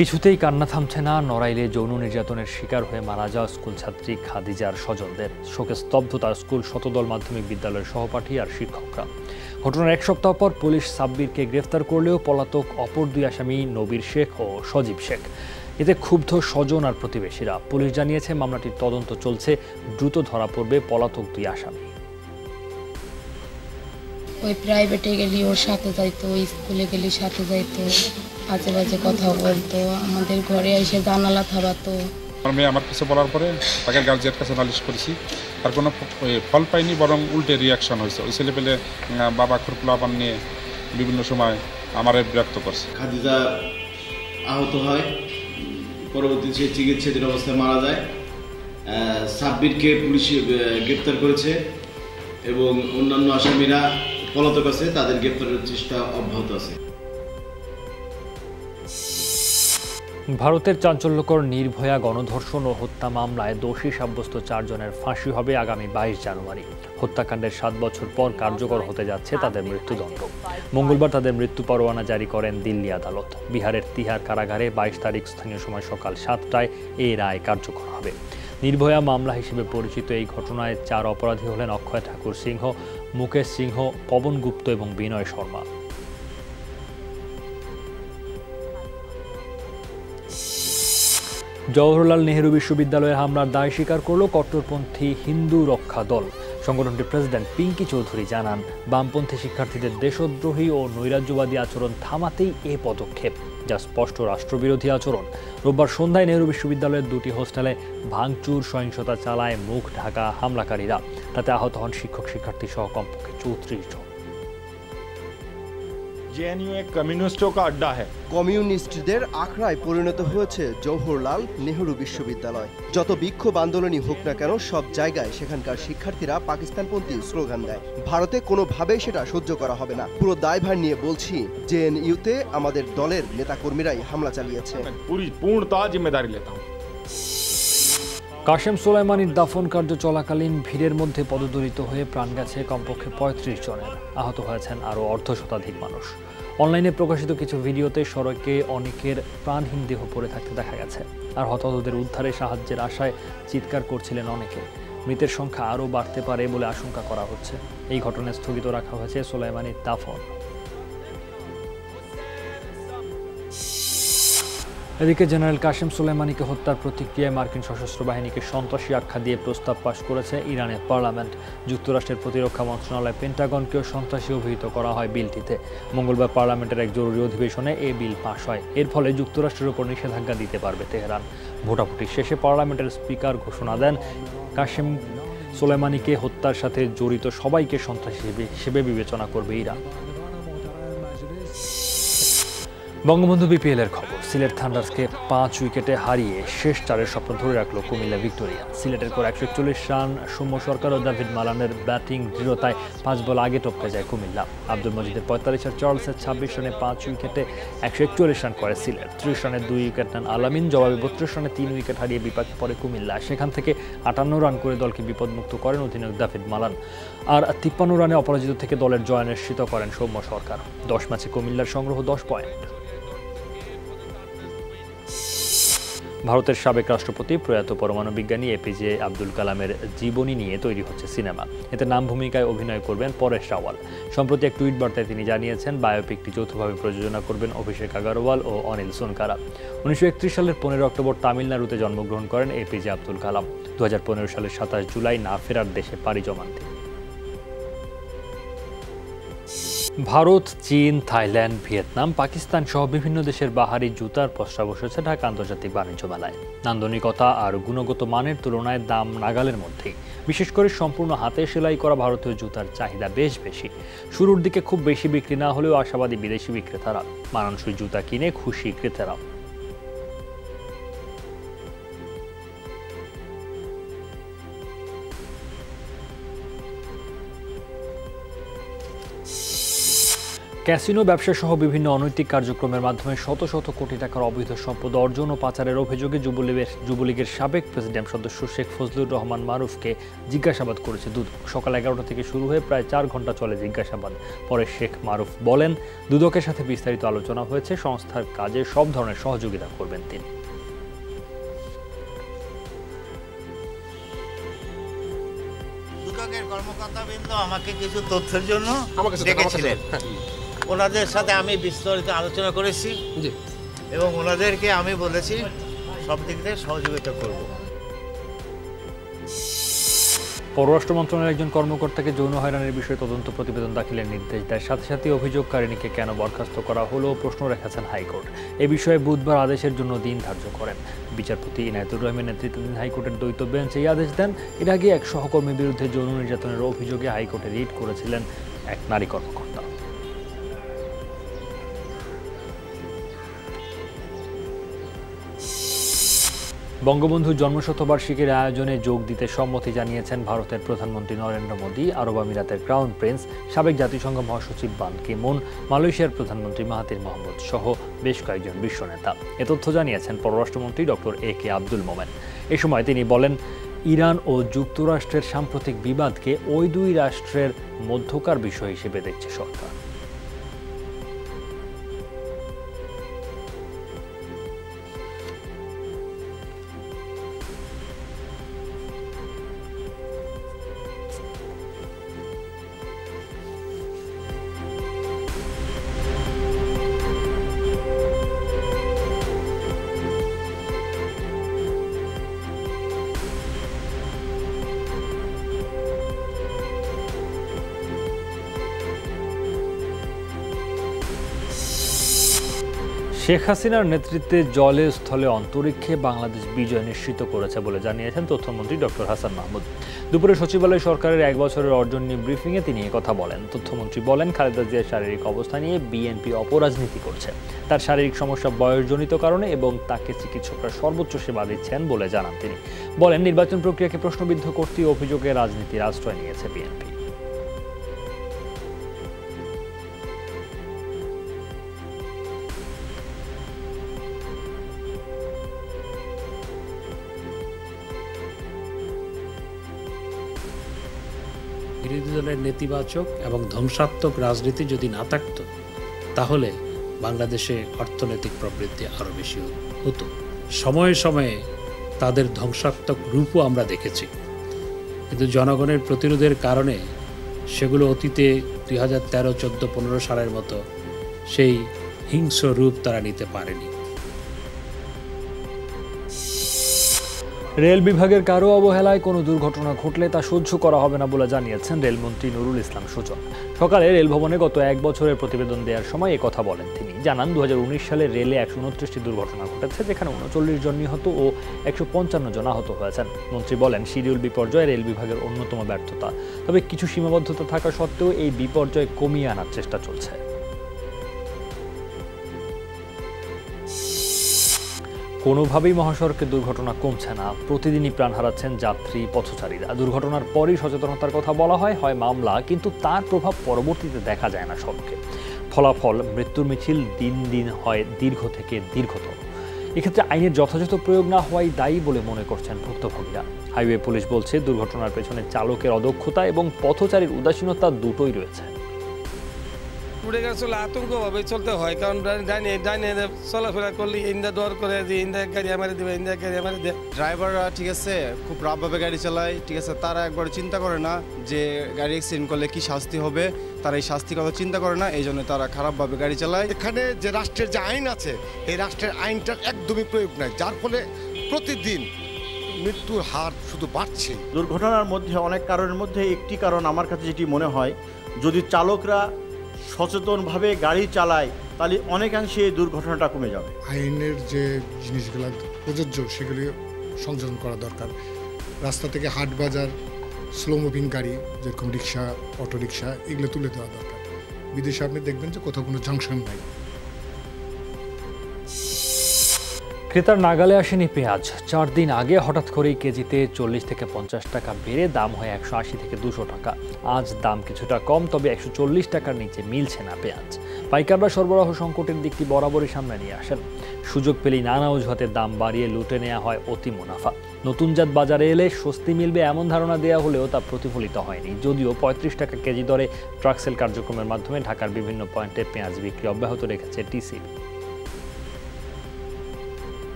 কিছুতেই কান্না থামছে না নড়াইলে যৌন নির্যাতনের শিকার হয়ে মারা যাওয়া স্কুল ছাত্রী খাদিজার স্বজনদের। শোকে স্তব্ধ তার স্কুল শতদল মাধ্যমিক বিদ্যালয়ের সহপাঠী আর শিক্ষকরা। ঘটনার এক সপ্তাহ পর পুলিশ সাব্বিরকে গ্রেফতার করলেও পলাতক অপর ২ আসামি নবীর শেখ ও সজীব শেখ। এতে ক্ষুব্ধ স্বজন আর প্রতিবেশীরা। পুলিশ জানিয়েছে মামলাটির তদন্ত চলছে, দ্রুত ধরা পড়বে পলাতক ২ আসামি। ওই প্রাইভেটে গেলি ওর সাথে যাইতো, ওই স্কুলে গেলি সাথে যাইতো, আজে বাজে কথা বলতো, আমাদের ঘরে এসে জানালা থাবাতো। আমার মেয়ে আমার কাছে বলার পরে তাকে গার্জিয়ার কাছে নালিশ করেছি, তার কোনো ফল পাইনি, বরং উল্টে রিয়াকশন হয়েছে। ওই ছেলে পেলে বাবা খুরপুলাপান নিয়ে বিভিন্ন সময় আমারে বিরক্ত করছে। খাদিজা আহত হয়, পরবর্তী সে চিকিৎসাধীন অবস্থায় মারা যায়। সাব্বিরকে পুলিশ গ্রেপ্তার করেছে এবং অন্যান্য আসামিরা পলাতক আছে, তাদের গ্রেপ্তারের চেষ্টা অব্যাহত আছে। ভারতের চাঞ্চল্যকর নির্ভয়া গণধর্ষণ ও হত্যা মামলায় দোষী সাব্যস্ত ৪ জনের ফাঁসি হবে আগামী ২২ জানুয়ারি। হত্যাকাণ্ডের ৭ বছর পর কার্যকর হতে যাচ্ছে তাদের মৃত্যুদণ্ড। মঙ্গলবার তাদের মৃত্যু পরোয়ানা জারি করেন দিল্লি আদালত। বিহারের তিহার কারাগারে ২২ তারিখ স্থানীয় সময় সকাল ৭টায় এই রায় কার্যকর হবে। নির্ভয়া মামলা হিসেবে পরিচিত এই ঘটনায় ৪ অপরাধী হলেন অক্ষয় ঠাকুর সিংহ, মুকেশ সিংহ, পবন গুপ্ত এবং বিনয় শর্মা। জওহরলাল নেহরু বিশ্ববিদ্যালয়ের হামলার দায় স্বীকার করল কট্টরপন্থী হিন্দু রক্ষা দল। সংগঠনটির প্রেসিডেন্ট পিঙ্কি চৌধুরী জানান, বামপন্থী শিক্ষার্থীদের দেশদ্রোহী ও নৈরাজ্যবাদী আচরণ থামাতেই এ পদক্ষেপ, যা স্পষ্ট রাষ্ট্রবিরোধী আচরণ। রোববার সন্ধ্যায় নেহরু বিশ্ববিদ্যালয়ের 2টি হোস্টেলে ভাঙচুর সহিংসতা চালায় মুখ ঢাকা হামলাকারীরা। তাতে আহত হন শিক্ষক শিক্ষার্থী সহ কমপক্ষে 34 জন। জেএনইউ এক কমিউনিস্টों का अड्डा है। কমিউনিস্টদের আখড়ায় পরিণত হয়েছে জওহরলাল নেহরু বিশ্ববিদ্যালয়। যত বিক্ষোভ আন্দোলনই হোক না কেন, সব জায়গায় সেখানকার শিক্ষার্থীরা পাকিস্তানপন্থী স্লোগান দেয়। ভারতে কোনোভাবেই সেটা সহ্য করা হবে না। পুরো দায়ভার নিয়ে বলছি, জেএনইউতে আমাদের দলের নেতাকর্মীরাই হামলা চালিয়েছে। পূর্ণতা জিম্মেদারি লেতা হুঁ। কাশেম সোলাইমানির দাফন কার্য চলাকালীন ভিড়ের মধ্যে পদদলিত হয়ে প্রাণ গেছে কমপক্ষে 35 জনের। আহত হয়েছেন আরও অর্ধশতাধিক মানুষ। অনলাইনে প্রকাশিত কিছু ভিডিওতে সড়কে অনেকের প্রাণহীন দেহ পড়ে থাকতে দেখা গেছে, আর হতাহতদের উদ্ধারে সাহায্যের আশায় চিৎকার করছিলেন অনেকে। মৃতের সংখ্যা আরও বাড়তে পারে বলে আশঙ্কা করা হচ্ছে। এই ঘটনায় স্থগিত রাখা হয়েছে সোলাইমানির দাফন। এদিকে জেনারেল কাসেম সোলাইমানিকে হত্যার প্রতিক্রিয়ায় মার্কিন সশস্ত্র বাহিনীকে সন্ত্রাসী আখ্যা দিয়ে প্রস্তাব পাশ করেছে ইরানের পার্লামেন্ট। যুক্তরাষ্ট্রের প্রতিরক্ষা মন্ত্রণালয় পেন্টাগনকেও সন্ত্রাসী অভিহিত করা হয় বিলটিতে। মঙ্গলবার পার্লামেন্টের এক জরুরি অধিবেশনে এই বিল পাশ হয়। এর ফলে যুক্তরাষ্ট্রের উপর নিষেধাজ্ঞা দিতে পারবে তেহরান। ভোটাভুটি শেষে পার্লামেন্টের স্পিকার ঘোষণা দেন কাসেম সোলাইমানিকে হত্যার সাথে জড়িত সবাইকে সন্ত্রাসী হিসেবে বিবেচনা করবে ইরান। বঙ্গবন্ধু বিপিএল এর খবর। সিলেট থান্ডার্সকে 5 উইকেটে হারিয়ে শেষ 4-এর স্বপ্ন ধরে রাখল কুমিল্লা ভিক্টোরিয়া। সিলেটের করে 141 রান সৌম্য সরকার ও দাভিদ মালানের ব্যাটিং দৃঢ়তায় 5 বল আগে টপকে যায় কুমিল্লা। আব্দুল মজিদের 45 আর চার্লসের 26 রানে 5 উইকেটে 141 রান করে সিলেট। 30 রানে 2 উইকেট নেন আলামিন। জবাবে 32 রানে 3 উইকেট হারিয়ে বিপাকে পড়ে কুমিল্লা। সেখান থেকে 58 রান করে দলকে বিপদমুক্ত করেন অধিনায়ক দাভিদ মালান, আর 53 রানে অপরাজিত থেকে দলের জয় নিশ্চিত করেন সৌম্য সরকার। 10 ম্যাচে কুমিল্লার সংগ্রহ 10 পয়েন্ট। ভারতের সাবেক রাষ্ট্রপতি প্রয়াত পরমাণু বিজ্ঞানী এপিজে আব্দুল কালামের জীবনী নিয়ে তৈরি হচ্ছে সিনেমা। এতে নাম ভূমিকায় অভিনয় করবেন পরেশ রাওয়াল। সম্প্রতি এক টুইট বার্তায় তিনি জানিয়েছেন, বায়োপিকটি যৌথভাবে প্রযোজনা করবেন অভিষেক আগরওয়াল ও অনিল সোনকারা। 1931 সালের 15 অক্টোবর তামিলনাড়ুতে জন্মগ্রহণ করেন এপিজে আব্দুল কালাম। 2015 সালের 27 জুলাই না ফেরার দেশে পাড়ি জমান তিনি। ভারত, চীন, থাইল্যান্ড, ভিয়েতনাম, পাকিস্তান সহ বিভিন্ন দেশের বাহারি জুতার পসরা বসেছে ঢাকা আন্তর্জাতিক বাণিজ্য মেলায়। নান্দনিকতা আর গুণগত মানের তুলনায় দাম নাগালের মধ্যেই। বিশেষ করে সম্পূর্ণ হাতে সেলাই করা ভারতীয় জুতার চাহিদা বেশ বেশি। শুরুর দিকে খুব বেশি বিক্রি না হলেও আশাবাদী বিদেশি বিক্রেতারা। মানানসই জুতা কিনে খুশি ক্রেতারাও। ক্যাসিনো ব্যবসা সহ বিভিন্ন অনৈতিক কার্যক্রমের মাধ্যমে শত শত কোটি টাকার অবৈধ সম্পদ অর্জন ও পাচারের অভিযোগে যুবলীগের সাবেক প্রেসিডেন্ট সদস্য শেখ ফজলুর রহমান মারুফকে জিজ্ঞাসাবাদ করেছে দুদক। সকাল 11টা থেকে শুরু হয়ে প্রায় 4 ঘন্টা চলে জিজ্ঞাসাবাদ। পরে শেখ মারুফ বলেন, দুদকের সাথে বিস্তারিত আলোচনা হয়েছে, সংস্থার কাজে সব ধরনের সহযোগিতা করবেন তিনি। দুদকের কর্মকর্তাবৃন্দ আমাকে কিছু তথ্যের জন্য ডেকেছিলেন। ওনাদের সাথে আমি বিস্তারিত আলোচনা করেছি এবং ওনাদেরকে আমি বলেছি সব দিক থেকে সহযোগিতা করব। পররাষ্ট্র মন্ত্রণালয়ের একজন কর্মকর্তাকে যৌন হয়রানির বিষয়ে তদন্ত প্রতিবেদন দাখিলের নির্দেশ দেয়। সাথে সাথে অভিযোগকারিণীকে কেন বরখাস্ত করা হলো প্রশ্ন রেখেছেন হাইকোর্ট। এ বিষয়ে বুধবার আদেশের জন্য দিন ধার্য করেন। বিচারপতি ইনায়েতুর রহমান নেতৃত্বাধীন হাইকোর্টের দ্বৈত বেঞ্চ এই আদেশ দেন। এর আগে এক সহকর্মীর বিরুদ্ধে যৌন নির্যাতনের অভিযোগে হাইকোর্টে রিট করেছিলেন এক নারী কর্মকর্তা। বঙ্গবন্ধু জন্মশতবার্ষিকীর আয়োজনে যোগ দিতে সম্মতি জানিয়েছেন ভারতের প্রধানমন্ত্রী নরেন্দ্র মোদী, আরব আমিরাতের ক্রাউন প্রিন্স, সাবেক জাতিসংঘ মহাসচিব বান কি মুন, মালয়েশিয়ার প্রধানমন্ত্রী মাহাথির মোহাম্মদ সহ বেশ কয়েকজন বিশ্ব নেতা। এ তথ্য জানিয়েছেন পররাষ্ট্রমন্ত্রী ডক্টর AK আব্দুল মোমেন। এ সময় তিনি বলেন, ইরান ও যুক্তরাষ্ট্রের সাম্প্রতিক বিবাদকে ওই দুই রাষ্ট্রের মধ্যকার বিষয় হিসেবে দেখছে সরকার। শেখ হাসিনার নেতৃত্বে জলে স্থলে অন্তরিক্ষে বাংলাদেশ বিজয় নিশ্চিত করেছে বলে জানিয়েছেন তথ্যমন্ত্রী ডক্টর হাসান মাহমুদ। দুপুরে সচিবালয় সরকারের 1 বছরের অর্জন নিয়ে ব্রিফিংয়ে তিনি কথা বলেন। তথ্যমন্ত্রী বলেন, খালেদা জিয়ার শারীরিক অবস্থা নিয়ে বিএনপি অপরাজনীতি করছে। তার শারীরিক সমস্যা বয়সজনিত কারণে এবং তাকে চিকিৎসকরা সর্বোচ্চ সেবা দিচ্ছেন বলে জানান তিনি। বলেন, নির্বাচন প্রক্রিয়াকে প্রশ্নবিদ্ধ করতে অভিযোগে রাজনীতির আশ্রয় নিয়েছে বিএনপি। বিরোধী দলের নেতিবাচক এবং ধ্বংসাত্মক রাজনীতি যদি না থাকতো তাহলে বাংলাদেশে অর্থনৈতিক প্রবৃদ্ধি আরও বেশি হতো। সময়ে সময়ে তাদের ধ্বংসাত্মক রূপও আমরা দেখেছি, কিন্তু জনগণের প্রতিরোধের কারণে সেগুলো অতীতে 2013, 14, 15 সালের মতো সেই হিংস্র রূপ তারা নিতে পারেনি। রেল বিভাগের কারো অবহেলায় কোনো দুর্ঘটনা ঘটলে তা সহ্য করা হবে না বলে জানিয়েছেন রেলমন্ত্রী নুরুল ইসলাম সুজন। সকালে রেলভবনে গত 1 বছরের প্রতিবেদন দেওয়ার সময় কথা বলেন তিনি। জানান 2019 সালে রেলে 129টি দুর্ঘটনা ঘটেছে, যেখানে 39 জন নিহত ও 155 জন আহত হয়েছেন। মন্ত্রী বলেন, শিডিউল বিপর্যয় রেল বিভাগের অন্যতম ব্যর্থতা, তবে কিছু সীমাবদ্ধতা থাকা সত্ত্বেও এই বিপর্যয় কমিয়ে আনার চেষ্টা চলছে। কোনোভাবেই মহাসড়কে দুর্ঘটনা কমছে না, প্রতিদিনই প্রাণ হারাচ্ছেন যাত্রী পথচারীরা। দুর্ঘটনার পরই সচেতনতার কথা বলা হয় মামলা, কিন্তু তার প্রভাব পরবর্তীতে দেখা যায় না সড়কে। ফলাফল মৃত্যুর মিছিল দিন দিন হয় দীর্ঘ থেকে দীর্ঘতর। এক্ষেত্রে আইনের যথাযথ প্রয়োগ না হওয়াই দায়ী বলে মনে করছেন ভুক্তভোগীরা। হাইওয়ে পুলিশ বলছে, দুর্ঘটনার পেছনে চালকের অদক্ষতা এবং পথচারীর উদাসীনতা দুটোই রয়েছে। উড়ে গেছে আতঙ্কভাবে চলতে হয়, কারণ ডাইনে চলাফেরা করলে ইন্দা দর করে যে ইন্দা গাড়ি আমারে দেবে, ইন্দা গাড়ি আমারে দেবে। ড্রাইভাররা ঠিক আছে খুব রাফভাবে গাড়ি চালায়, ঠিক আছে, তারা একবার চিন্তা করে না যে গাড়ি অ্যাক্সিডেন্ট করলে কি শাস্তি হবে, তারা এই শাস্তির কথা চিন্তা করে না, এই জন্য তারা খারাপভাবে গাড়ি চালায়। এখানে যে রাষ্ট্রের যে আইন আছে, এই রাষ্ট্রের আইনটার একদমই প্রয়োগ নাই, যার ফলে প্রতিদিন মৃত্যুর হার শুধু বাড়ছে। দুর্ঘটনার মধ্যে অনেক কারণের মধ্যে একটি কারণ আমার কাছে যেটি মনে হয়, যদি চালকরা সচেতনভাবে গাড়ি চালায় তাহলে অনেকাংশে এই দুর্ঘটনাটা কমে যাবে। আইনের যে জিনিসগুলো প্রযোজ্য সেগুলি সংযোজন করা দরকার। রাস্তা থেকে হাট বাজার, স্লো মুভিং গাড়ি যেরকম রিক্সা, অটো রিক্সা, এগুলো তুলে দেওয়া দরকার। বিদেশে আপনি দেখবেন যে কোথাও কোনো জাংশন নাই। ক্রেতার নাগালে আসেনি পেঁয়াজ। 4 দিন আগে হঠাৎ করেই কেজিতে 40 থেকে 50 টাকা বেড়ে দাম হয় 180 থেকে 200 টাকা। আজ দাম কিছুটা কম, তবে 140 টাকার নিচে মিলছে না পেঁয়াজ। পাইকাররা সরবরাহ সংকটের দিকটি বরাবরই সামনে নিয়ে আসেন। সুযোগ পেলেই নানা অজুহাতে দাম বাড়িয়ে লুটে নেওয়া হয় অতি মুনাফা। নতুন জাত বাজারে এলে স্বস্তি মিলবে এমন ধারণা দেওয়া হলেও তা প্রতিফলিত হয়নি। যদিও 35 টাকা কেজি দরে ট্রাক সেল কার্যক্রমের মাধ্যমে ঢাকার বিভিন্ন পয়েন্টে পেঁয়াজ বিক্রি অব্যাহত রেখেছে টিসিবি।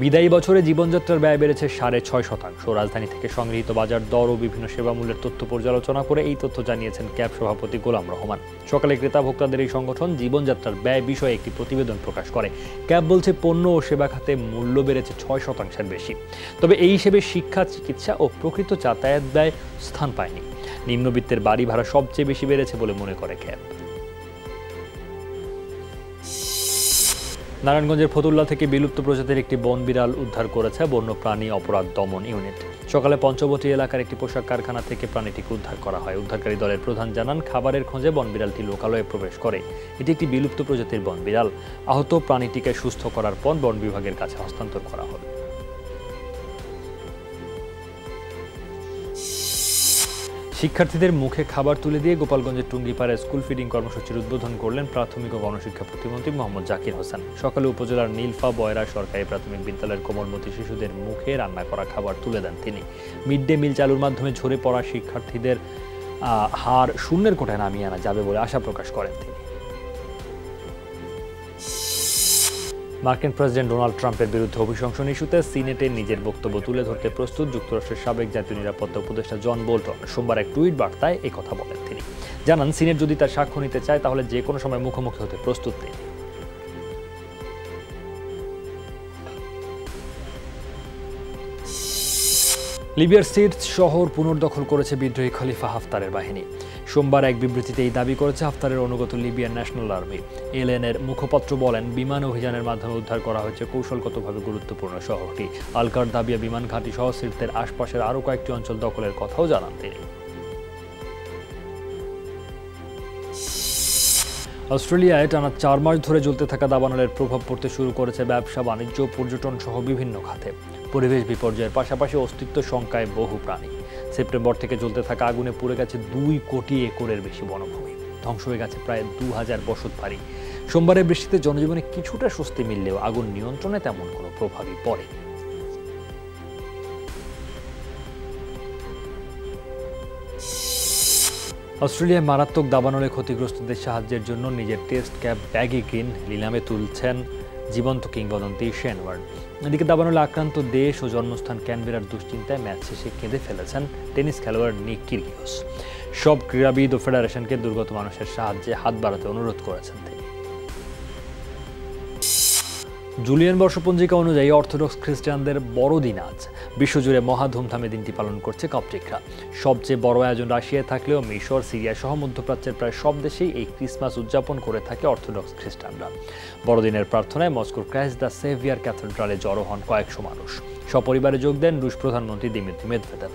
বিদায়ী বছরে জীবনযাত্রার ব্যয় বেড়েছে 6.5%। রাজধানী থেকে সংগৃহীত বাজার দর ও বিভিন্ন সেবামূল্যের তথ্য পর্যালোচনা করে এই তথ্য জানিয়েছেন ক্যাব সভাপতি গোলাম রহমান। সকালে ক্রেতা ভোক্তাদের এই সংগঠন জীবনযাত্রার ব্যয় বিষয়ে একটি প্রতিবেদন প্রকাশ করে। ক্যাব বলছে, পণ্য ও সেবা খাতে মূল্য বেড়েছে 6%-এর বেশি। তবে এই হিসেবে শিক্ষা, চিকিৎসা ও প্রকৃত যাতায়াত ব্যয় স্থান পায়নি। নিম্নবিত্তের বাড়ি ভাড়া সবচেয়ে বেশি বেড়েছে বলে মনে করে ক্যাব। নারায়ণগঞ্জের ফতুল্লা থেকে বিলুপ্ত প্রজাতির একটি বন বিড়াল উদ্ধার করেছে বন্যপ্রাণী অপরাধ দমন ইউনিট। সকালে পঞ্চবটি এলাকার একটি পোশাক কারখানা থেকে প্রাণীটিকে উদ্ধার করা হয়। উদ্ধারকারী দলের প্রধান জানান, খাবারের খোঁজে বন বিড়ালটি লোকালয়ে প্রবেশ করে। এটি একটি বিলুপ্ত প্রজাতির বন বিড়াল। আহত প্রাণীটিকে সুস্থ করার পর বন বিভাগের কাছে হস্তান্তর করা হবে। শিক্ষার্থীদের মুখে খাবার তুলে দিয়ে গোপালগঞ্জের টুঙ্গিপাড়া স্কুল ফিডিং কর্মসূচির উদ্বোধন করলেন প্রাথমিক ও গণশিক্ষা প্রতিমন্ত্রী মোহাম্মদ জাকির হোসেন। সকালে উপজেলার নীলফা বয়রা সরকারি প্রাথমিক বিদ্যালয়ের কোমলমতি শিশুদের মুখে রান্না করা খাবার তুলে দেন তিনি। মিড ডে মিল চালুর মাধ্যমে ঝরে পড়া শিক্ষার্থীদের হার শূন্যের কোঠায় নামিয়ে আনা যাবে বলে আশা প্রকাশ করেন তিনি। মার্কিন প্রেসিডেন্ট ডোনাল্ড ট্রাম্পের বিরুদ্ধে অভিশংসন ইস্যুতে সিনেটে নিজের বক্তব্য তুলে ধরতে প্রস্তুত যুক্তরাষ্ট্রের সাবেক জাতীয় নিরাপত্তা উপদেষ্টা জন বোল্টন। সোমবার এক টুইট বার্তায় এই কথা বলেন তিনি। জানান, সিনেট যদি তার সাক্ষ্য নিতে চায় তাহলে যে কোনো সময় মুখোমুখি হতে প্রস্তুত তিনি। লিবিয়ার সিরত শহর পুনর্দখল করেছে বিদ্রোহী খলিফা হাফতারের বাহিনী। সোমবার এক বিবৃতিতে এই দাবি করেছে হাফতারের অনুগত লিবিয়ার ন্যাশনাল আর্মি। এলএনের মুখপাত্র বলেন, বিমান অভিযানের মাধ্যমে উদ্ধার করা হয়েছে কৌশলগতভাবে গুরুত্বপূর্ণ শহরটি। আলকার দাবিয়া বিমান ঘাঁটি সহ সিরতের আশপাশের আরও কয়েকটি অঞ্চল দখলের কথাও জানান তিনি। অস্ট্রেলিয়ায় টানা 4 মাস ধরে জ্বলতে থাকা দাবানলের প্রভাব পড়তে শুরু করেছে ব্যবসা, বাণিজ্য, পর্যটন সহ বিভিন্ন খাতে। পরিবেশ বিপর্যয়ের পাশাপাশি অস্তিত্ব শঙ্কায় বহু প্রাণী। সেপ্টেম্বর থেকে জ্বলতে থাকা আগুনে পুড়ে গেছে 2 কোটি একরের বেশি বনভূমি। ধ্বংস হয়ে গেছে প্রায় 2000 বসতবাড়ি। সোমবারের বৃষ্টিতে জনজীবনে কিছুটা স্বস্তি মিললেও আগুন নিয়ন্ত্রণে তেমন কোনো প্রভাবই পড়েনি। অস্ট্রেলিয়ায় মারাত্মক দাবানলে ক্ষতিগ্রস্তদের সাহায্যের জন্য নিজের টেস্ট ক্যাপ ব্যাগি গ্রিন নিলামে তুলছেন জীবন্ত কিংবদন্তি শেন ওয়ার্ন। এদিকে দাবানলে আক্রান্ত দেশ ও জন্মস্থান ক্যানবেরার দুশ্চিন্তায় ম্যাচ শেষে কেঁদে ফেলেছেন টেনিস খেলোয়াড় নিক কিরগিওস। সব ক্রীড়াবিদ ও ফেডারেশনকে দুর্গত মানুষের সাহায্যে হাত বাড়াতে অনুরোধ করেছেন তিনি। জুলিয়ান বর্ষপঞ্জিকা অনুযায়ী অর্থোডক্স খ্রিস্টানদের বড়দিন আজ। বিশ্বজুড়ে মহা ধুমধামে দিনটি পালন করছে কপটিকরা। সবচেয়ে বড় আয়োজন রাশিয়ায় থাকলেও মিশর, সিরিয়া সহ মধ্যপ্রাচ্যের প্রায় সব দেশেই এই ক্রিসমাস উদযাপন করে থাকে অর্থোডক্স খ্রিস্টানরা। বড়দিনের প্রার্থনায় মস্কোর ক্রাইস্ট দ্য সেভিয়ার ক্যাথেড্রালে জড়ো হন কয়েকশো মানুষ। সপরিবারে যোগ দেন রুশ প্রধানমন্ত্রী দিমিত্রি মেদভেদেভ।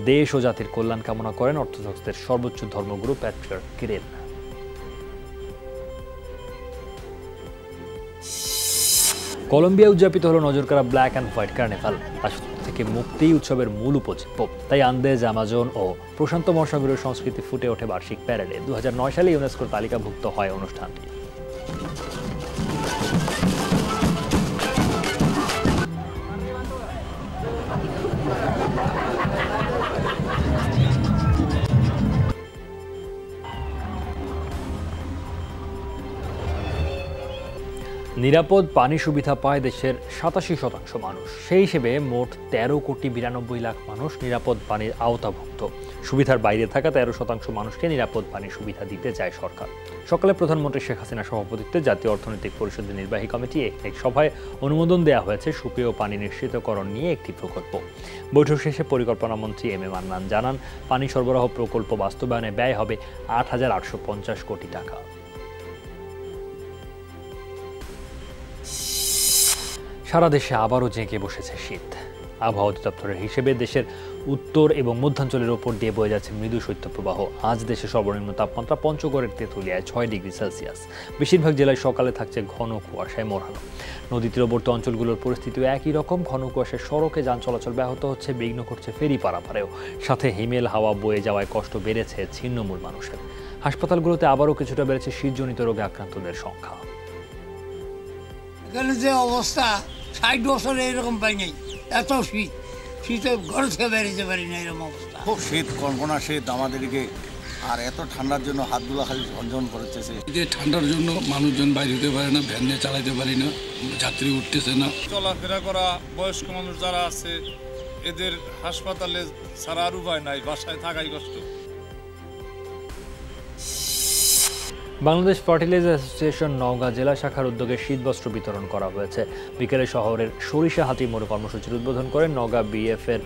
দেশ ও জাতির কল্যাণ কামনা করেন অর্থোডক্সদের সর্বোচ্চ ধর্মগুরু প্যাট্রিয়ার্ক কিরিল। কলম্বিয়া উদযাপিত হলো নজরকাড়া ব্ল্যাক অ্যান্ড হোয়াইট কার্নিভাল। দাসত্ব থেকে মুক্তি উৎসবের মূল উপজীব্য। তাই আন্দেজ, অ্যামাজন ও প্রশান্ত মহাসাগরীয় সংস্কৃতি ফুটে ওঠে বার্ষিক প্যারেডে। 2009 সালে ইউনেস্কোর তালিকাভুক্ত হয় অনুষ্ঠানটি। নিরাপদ পানি সুবিধা পায় দেশের 87% মানুষ। সেই হিসেবে মোট 13,92,00,000 মানুষ নিরাপদ পানির আওতাভুক্ত। সুবিধার বাইরে থাকা 13% মানুষকে নিরাপদ পানির সুবিধা দিতে চায় সরকার। সকালে প্রধানমন্ত্রী শেখ হাসিনার সভাপতিত্বে জাতীয় অর্থনৈতিক পরিষদের নির্বাহী কমিটি এক সভায় অনুমোদন দেওয়া হয়েছে সুপেয় পানি নিশ্চিতকরণ নিয়ে একটি প্রকল্প। বৈঠক শেষে পরিকল্পনা মন্ত্রী এম এ মান্নান জানান, পানি সরবরাহ প্রকল্প বাস্তবায়নে ব্যয় হবে 8,850 কোটি টাকা। সারা দেশে আবারও জেঁকে বসেছে শীত। আবহাওয়া অধিদপ্তরের হিসেবে দেশের উত্তর এবং মধ্যাঞ্চলের ওপর দিয়ে বয়ে যাচ্ছে মৃদু শৈত্যপ্রবাহ। আজ দেশে সর্বনিম্ন তাপমাত্রা পঞ্চগড়ের তেঁতুলিয়ায় 6 ডিগ্রি সেলসিয়াস। বেশিরভাগ জেলায় সকালে থাকছে ঘন কুয়াশায় মোড়ানো। নদী তীরবর্তী অঞ্চলগুলোর পরিস্থিতিও একই রকম। ঘন কুয়াশায় সড়কে যান চলাচল ব্যাহত হচ্ছে, বিঘ্ন ঘটছে ফেরি পারাপারেও। সাথে হিমেল হাওয়া বয়ে যাওয়ায় কষ্ট বেড়েছে ছিন্নমূল মানুষের। হাসপাতালগুলোতে আবারও কিছুটা বেড়েছে শীতজনিত রোগে আক্রান্তদের সংখ্যা। এখানে যে অবস্থা 60 বছরে এরকম পাই নাই। এত শীত, শীতে ঘর থেকে বেরিয়ে পারি না, এরকম অবস্থা। খুব শীত, কনকনা শীত আমাদেরকে। আর এত ঠান্ডার জন্য হাতগুলো খালি ঝনঝন করতেছে। যে ঠান্ডার জন্য মানুষজন বাইরে হতে পারে না, ভ্যান নিয়ে চালাতে পারি না, যাত্রী উঠতেছে না। চলাফেরা করা বয়স্ক মানুষ যারা আছে এদের হাসপাতালে ছাড়া আর উপায় নাই, বাসায় থাকাই কষ্ট। বাংলাদেশ ফার্টিলাইজার অ্যাসোসিয়েশন নওগাঁ জেলা শাখার উদ্যোগে শীতবস্ত্র বিতরণ করা হয়েছে। বিকেলে শহরের সরিষাহাটি মোড়ে কর্মসূচির উদ্বোধন করেন নওগাঁ বিএফ এর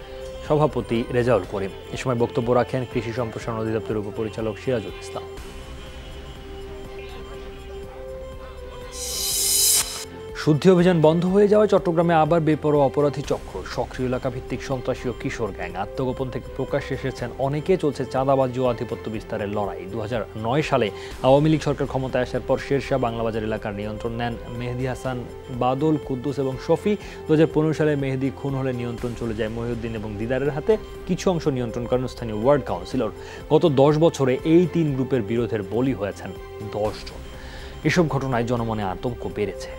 সভাপতি রেজাউল করিম। এ সময় বক্তব্য রাখেন কৃষি সম্প্রসারণ অধিদপ্তরের উপপরিচালক সিরাজুল ইসলাম। শুদ্ধি অভিযান বন্ধ হয়ে যাওয়ায় চট্টগ্রামে আবার বেপরোয়া অপরাধী চক্র। সক্রিয় এলাকা ভিত্তিক সন্ত্রাসী ও কিশোর গ্যাং। আত্মগোপন থেকে প্রকাশ্যে এসেছেন অনেকে। চলছে চাঁদাবাজি ও আধিপত্য বিস্তারের লড়াই। 2009 সালে আওয়ামী লীগ সরকার ক্ষমতায় আসার পর শেরশাহ বাংলাবাজার এলাকার নিয়ন্ত্রণ নেন মেহেদি হাসান, বাদল, কুদ্দুস এবং শফি। 2015 সালে মেহেদি খুন হলে নিয়ন্ত্রণ চলে যায় মহিউদ্দিন এবং দিদারের হাতে। কিছু অংশ নিয়ন্ত্রণ করেন স্থানীয় ওয়ার্ড কাউন্সিলর। গত 10 বছরে এই 3 গ্রুপের বিরোধের বলি হয়েছেন 10 জন। এসব ঘটনায় জনমনে আতঙ্ক বেড়েছে।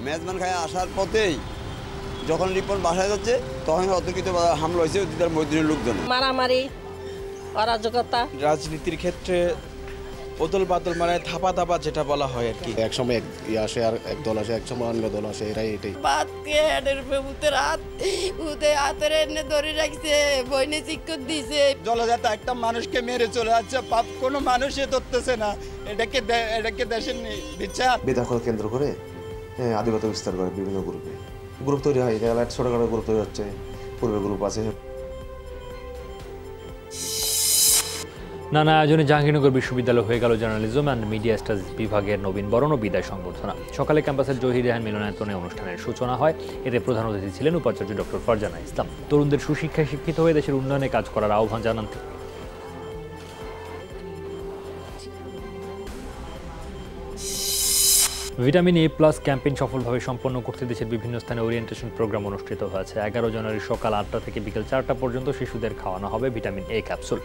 মেজবান খায় আসার পথেই যখন রিপন বাসায় যাচ্ছে তখন অতর্কিত হামলা হয়েছে দিদার মহিউদ্দিনের লোকজন। মারামারি, অরাজকতা। রাজনীতির ক্ষেত্রে ওদল বাদল মানে থাপা থাপা যেটা বলা হয় আর কি। একসময় আসে আর এক দল আসে, একসময় অন্য দল আসে, এরাই এটাই। বাদকে হেডের ভূতের হাত, ভূতে হাতের এনে ধরে রাখছে, বইনে চিক্কর দিছে। জলজাত একটা মানুষকে মেরে চলে যাচ্ছে, পাপ কোনো মানুষই ধরতেছে না। এটাকে দেশের বিচার। বেদখল কেন্দ্র করে আধিপত্য বিস্তার করে বিভিন্ন গ্রুপ তৈরি হয়। দেখা যায় ছোটখাটো গ্রুপ তৈরি হচ্ছে, পূর্বের গ্রুপ আছে। নানা আয়োজনে জাহাঙ্গীরনগর বিশ্ববিদ্যালয় হয়ে গেল জার্নালিজম অ্যান্ড মিডিয়া স্টাডিজ বিভাগের নবীন বরণ ও বিদায় সংবর্ধনা। সকালে ক্যাম্পাসের জহির রেহান মিলনায়তনে অনুষ্ঠানের সূচনা হয়। এতে প্রধান অতিথি ছিলেন উপাচার্য ডক্টর ফারজানা ইসলাম। তরুণদের সুশিক্ষায় শিক্ষিত হয়ে দেশের উন্নয়নে কাজ করার আহ্বান জানান তিনি। ভিটামিন এ প্লাস ক্যাম্পেইন সফলভাবে সম্পন্ন করতে দেশের বিভিন্ন স্থানে ওরিয়েন্টেশন প্রোগ্রাম অনুষ্ঠিত হয়েছে। 11 জানুয়ারি সকাল 8টা থেকে বিকেল 4টা পর্যন্ত শিশুদের খাওয়ানো হবে ভিটামিন এ ক্যাপসুল।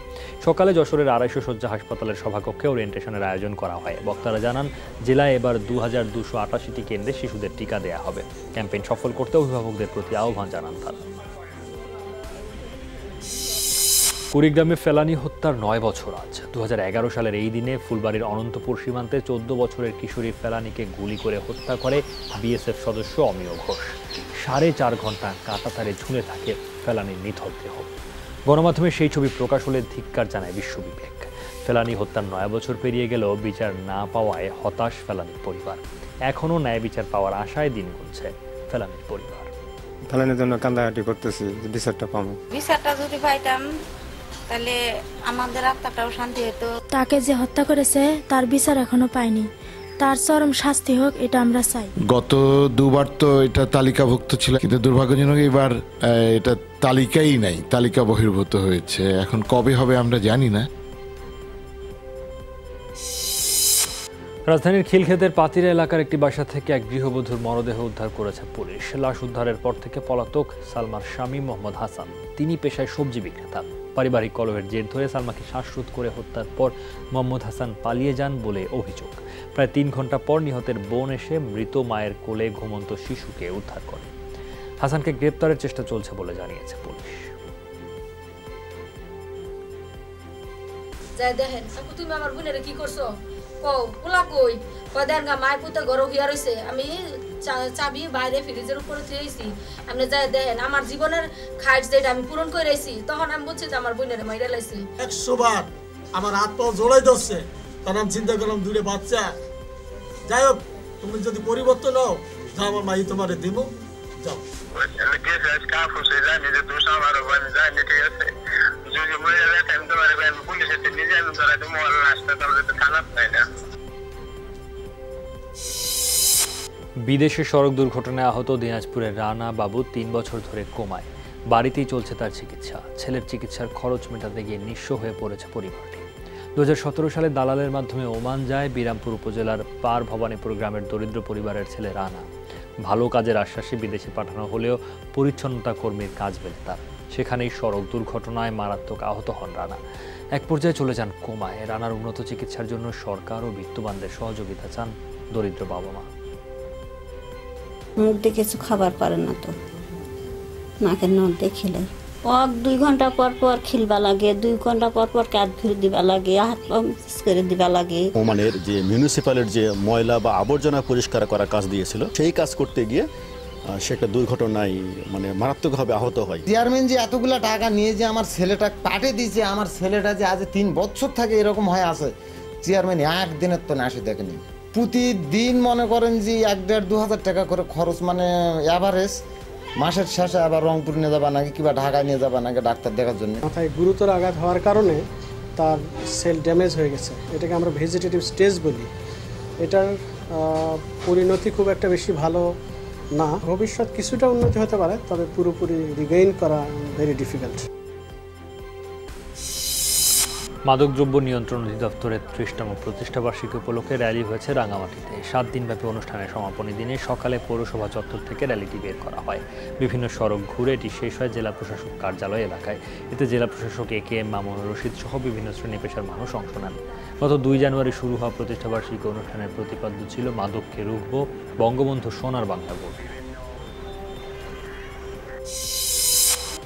সকালে যশোরের 250 শয্যা হাসপাতালের সভাকক্ষে ওরিয়েন্টেশনের আয়োজন করা হয়। বক্তারা জানান, জেলায় এবার 2288টি কেন্দ্রে শিশুদের টিকা দেওয়া হবে। ক্যাম্পেইন সফল করতে অভিভাবকদের প্রতি আহ্বান জানান তারা। কুড়িগ্রামে ফেলানী হত্যার 9 বছর আজ। 2011 সালের এই দিনে ফুলবাড়ির অনন্তপুর সীমান্তে 14 বছরের কিশোরী ফেলানীকে গুলি করে হত্যা করে বিএসএফ সদস্য অমিয় ঘোষ। 4.5 ঘন্টা কাঁটাতারে ঝুলে থাকে ফেলানীর নিথর দেহ। গণমাধ্যমে সেই ছবি প্রকাশ হলে ধিক্কার জানায় বিশ্ববিবেক। ফেলানী হত্যার 9 বছর পেরিয়ে গেলেও বিচার না পাওয়ায় হতাশ ফেলানীর পরিবার। এখনও ন্যায় বিচার পাওয়ার আশায় দিন গুনছে ফেলানীর পরিবার। ফেলানীর জন্য কান্দাকাটি করতেছি, বিচারটা পাবো। বিচারটা যদি পাইতাম তাহলে আমাদের আত্মাটাও শান্তি হতো। তাকে যে হত্যা করেছে তার বিচার এখনো পাইনি, তার চরম শাস্তি হোক এটা আমরা চাই। গত দুবার তো এটা তালিকাভুক্ত ছিল, কিন্তু দুর্ভাগ্যজনক এবার এটা তালিকাই নাই, তালিকা বহির্ভূত হয়েছে। এখন কবে হবে আমরা জানি না। রাজধানীর খিলক্ষেতের পাতিরা এলাকার একটি বাসা থেকে এক গৃহবধূর মরদেহ উদ্ধার করেছে পুলিশ। লাশ উদ্ধারের পর থেকে পলাতক সালমার স্বামী মোহাম্মদ হাসান। তিনি পেশায় সবজি বিক্রেতা। পারিবারিক কলহের জের ধরে সালমাকে শ্বাসরোধ করে হত্যার পর মোহাম্মদ হাসান পালিয়ে যান বলে অভিযোগ। প্রায় 3 ঘন্টা পর নিহতের বোন এসে মৃত মায়ের কোলে ঘুমন্ত শিশুকে উদ্ধার করে। হাসানকে গ্রেপ্তারের চেষ্টা চলছে বলে জানিয়েছে পুলিশ। দেখেন তুমি আমার বোনের কি করছো, পোলা কই কয়দিন গা মায় পুতে ঘর হইয়া রয়েছে, আমি চাবি বাইরে ফ্রিজের উপরে থুয়েছি। আপনি যাই দেখেন আমার জীবনের খাইট যেটা আমি পূরণ করে রয়েছি, তখন আমি বুঝছি যে আমার বোনের মাইরে লাইছি। 100 বার আমার হাত পা জোড়াই ধরছে, তখন আমি চিন্তা করলাম দূরে বাচ্চা। যাই হোক, তুমি যদি পরিবর্তন হও, যাও আমার মাই তোমার দিব, যাও। বিদেশে সড়ক দুর্ঘটনায় আহত দিনাজপুরের রানা বাবু 3 বছর ধরে কোমায়। বাড়িতেই চলছে তার চিকিৎসা। ছেলের চিকিৎসার খরচ মেটাতে গিয়ে নিঃস্ব হয়ে পড়েছে পরিবারটি। 2017 সালে দালালের মাধ্যমে ওমান যায় বিরামপুর উপজেলার পার ভবানীপুর গ্রামের দরিদ্র পরিবারের ছেলে রানা। ভালো কাজের আশ্বাসে বিদেশে পাঠানো হলেও পরিচ্ছন্নতা কর্মীর কাজ পেলে তার। সেখানেই সড়ক দুর্ঘটনায় মারাত্মক আহত হন রানা। এক পর্যায়ে চলে যান কোমায়। রানার উন্নত চিকিৎসার জন্য সরকার ও বিত্তবানদের সহযোগিতা চান দরিদ্র বাবা মা। মুখ দিয়ে কিছু খাবার পারে না, তো নাকের নখ দিয়ে খেলে 2 ঘন্টা পর পর খিলবা লাগে, 2 ঘন্টা পর পর কাঁধ ফিরে দিবা লাগে, হাত পা করে দিবা লাগে। ওমানের যে মিউনিসিপ্যালের যে ময়লা বা আবর্জনা পরিষ্কার করার কাজ দিয়েছিল, সেই কাজ করতে গিয়ে সে একটা দুর্ঘটনায় মানে মারাত্মকভাবে আহত হয়। চেয়ারম্যান যে এতগুলা টাকা নিয়ে যে আমার ছেলেটা পাঠিয়ে দিয়েছে, আমার ছেলেটা যে আজ 3 বছর থাকে এরকম হয়ে আছে, চেয়ারম্যান একদিনের তো না আসে দেখেনি। প্রতিদিন মনে করেন যে 1,500-2 হাজার টাকা করে খরচ, মানে অ্যাভারেজ। মাসের শেষে আবার রংপুর নিয়ে যাবা নাকি কিংবা ঢাকায় নিয়ে যাবা নাকি ডাক্তার দেখার জন্য। মাথায় গুরুতর আঘাত হওয়ার কারণে তার সেল ড্যামেজ হয়ে গেছে, এটাকে আমরা ভেজিটেটিভ স্টেজ বলি। এটার পরিণতি খুব একটা বেশি ভালো না। ভবিষ্যৎ কিছুটা উন্নতি হতে পারে, তবে পুরোপুরি রিগেইন করা ভেরি ডিফিকাল্ট। মাদকদ্রব্য নিয়ন্ত্রণ অধিদপ্তরের 30তম প্রতিষ্ঠাবার্ষিকী উপলক্ষে র্যালি হয়েছে রাঙামাটিতে। 7 দিনব্যাপী অনুষ্ঠানের সমাপনী দিনে সকালে পৌরসভা চত্বর থেকে র্যালিটি বের করা হয়। বিভিন্ন সড়ক ঘুরে এটি শেষ হয় জেলা প্রশাসক কার্যালয় এলাকায়। এতে জেলা প্রশাসক একেএম মামুনুর রশিদ সহ বিভিন্ন শ্রেণী পেশার মানুষ অংশ নেন। গত 2 জানুয়ারি শুরু হওয়া প্রতিষ্ঠাবার্ষিকী অনুষ্ঠানের প্রতিপাদ্য ছিল মাদককে রুখব, বঙ্গবন্ধু সোনার বাংলা গড়ব।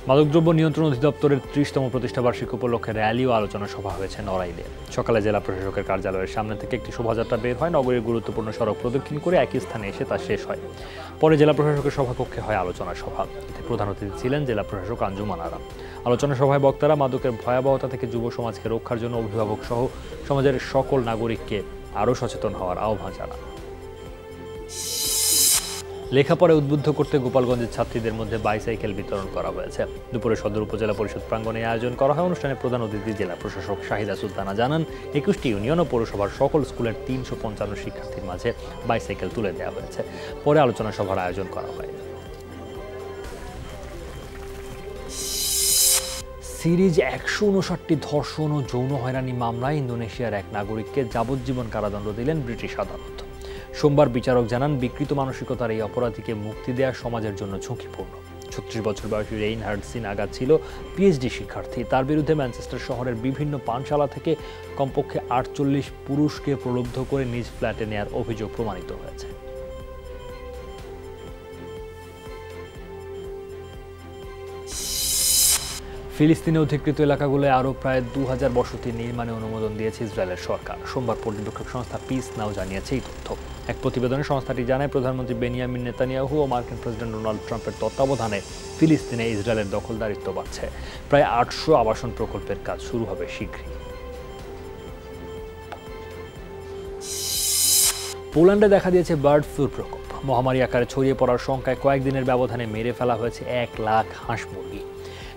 মাদকদ্রব্য নিয়ন্ত্রণ অধিদপ্তরের 30তম প্রতিষ্ঠাবার্ষিকী উপলক্ষে র্যালি ও আলোচনা সভা হয়েছে নড়াইলে। সকালে জেলা প্রশাসকের কার্যালয়ের সামনে থেকে একটি শোভাযাত্রা বের হয়। নগরীর গুরুত্বপূর্ণ সড়ক প্রদক্ষিণ করে একই স্থানে এসে তা শেষ হয়। পরে জেলা প্রশাসকের সভাকক্ষে হয় আলোচনা সভা। এতে প্রধান অতিথি ছিলেন জেলা প্রশাসক আঞ্জুমান আরা। আলোচনা সভায় বক্তারা মাদকের ভয়াবহতা থেকে যুব সমাজকে রক্ষার জন্য অভিভাবক সহ সমাজের সকল নাগরিককে আরও সচেতন হওয়ার আহ্বান জানান। লেখাপড়ায় উদ্বুদ্ধ করতে গোপালগঞ্জের ছাত্রীদের মধ্যে বাইসাইকেল বিতরণ করা হয়েছে। দুপুরে সদর উপজেলা পরিষদ প্রাঙ্গণে আয়োজন করা হয়। অনুষ্ঠানে প্রধান অতিথি জেলা প্রশাসক শাহিদা সুলতানা জানান, 21টি ইউনিয়ন ও পৌরসভার সকল স্কুলের 355 শিক্ষার্থীর মাঝে বাইসাইকেল তুলে দেওয়া হয়েছে। পরে আলোচনা সভার আয়োজন করা হয়। সিরিজ 159টি ধর্ষণ ও যৌন হয়রানি মামলায় ইন্দোনেশিয়ার এক নাগরিককে যাবজ্জীবন কারাদণ্ড দিলেন ব্রিটিশ আদালত। সোমবার বিচারক জানান, বিকৃত মানসিকতার এই অপরাধীকে মুক্তি দেওয়া সমাজের জন্য ঝুঁকিপূর্ণ। 36 বছর বয়সী রেইনহার্ড সিনাগা ছিল পিএইচডি শিক্ষার্থী। তার বিরুদ্ধে ম্যানচেস্টার শহরের বিভিন্ন পানশালা থেকে কমপক্ষে 48 পুরুষকে প্রলুব্ধ করে নিজ ফ্ল্যাটে নেয়ার অভিযোগ প্রমাণিত হয়েছে। ফিলিস্তিনে অধিকৃত এলাকাগুলোয় আরও প্রায় 2000 বসতি নির্মাণে অনুমোদন দিয়েছে ইসরায়েলের সরকার। সোমবার পর্যবেক্ষক সংস্থা পিস নাও জানিয়েছে এই তথ্য। এক প্রতিবেদনে সংস্থাটি জানায়, প্রধানমন্ত্রী বেনিয়ামিন নেতানিয়াহু ও মার্কিন প্রেসিডেন্ট ডোনাল্ড ট্রাম্পের তত্ত্বাবধানে ফিলিস্তিনে ইসরায়েলের দখলদারিত্ব বাড়ছে। প্রায় 800 আবাসন প্রকল্পের কাজ শুরু হবে শীঘ্রই। পোল্যান্ডে দেখা দিয়েছে বার্ড ফ্লুর প্রকোপ। মহামারী আকারে ছড়িয়ে পড়ার শঙ্কায় কয়েকদিনের ব্যবধানে মেরে ফেলা হয়েছে 1 লাখ হাঁস মুরগি।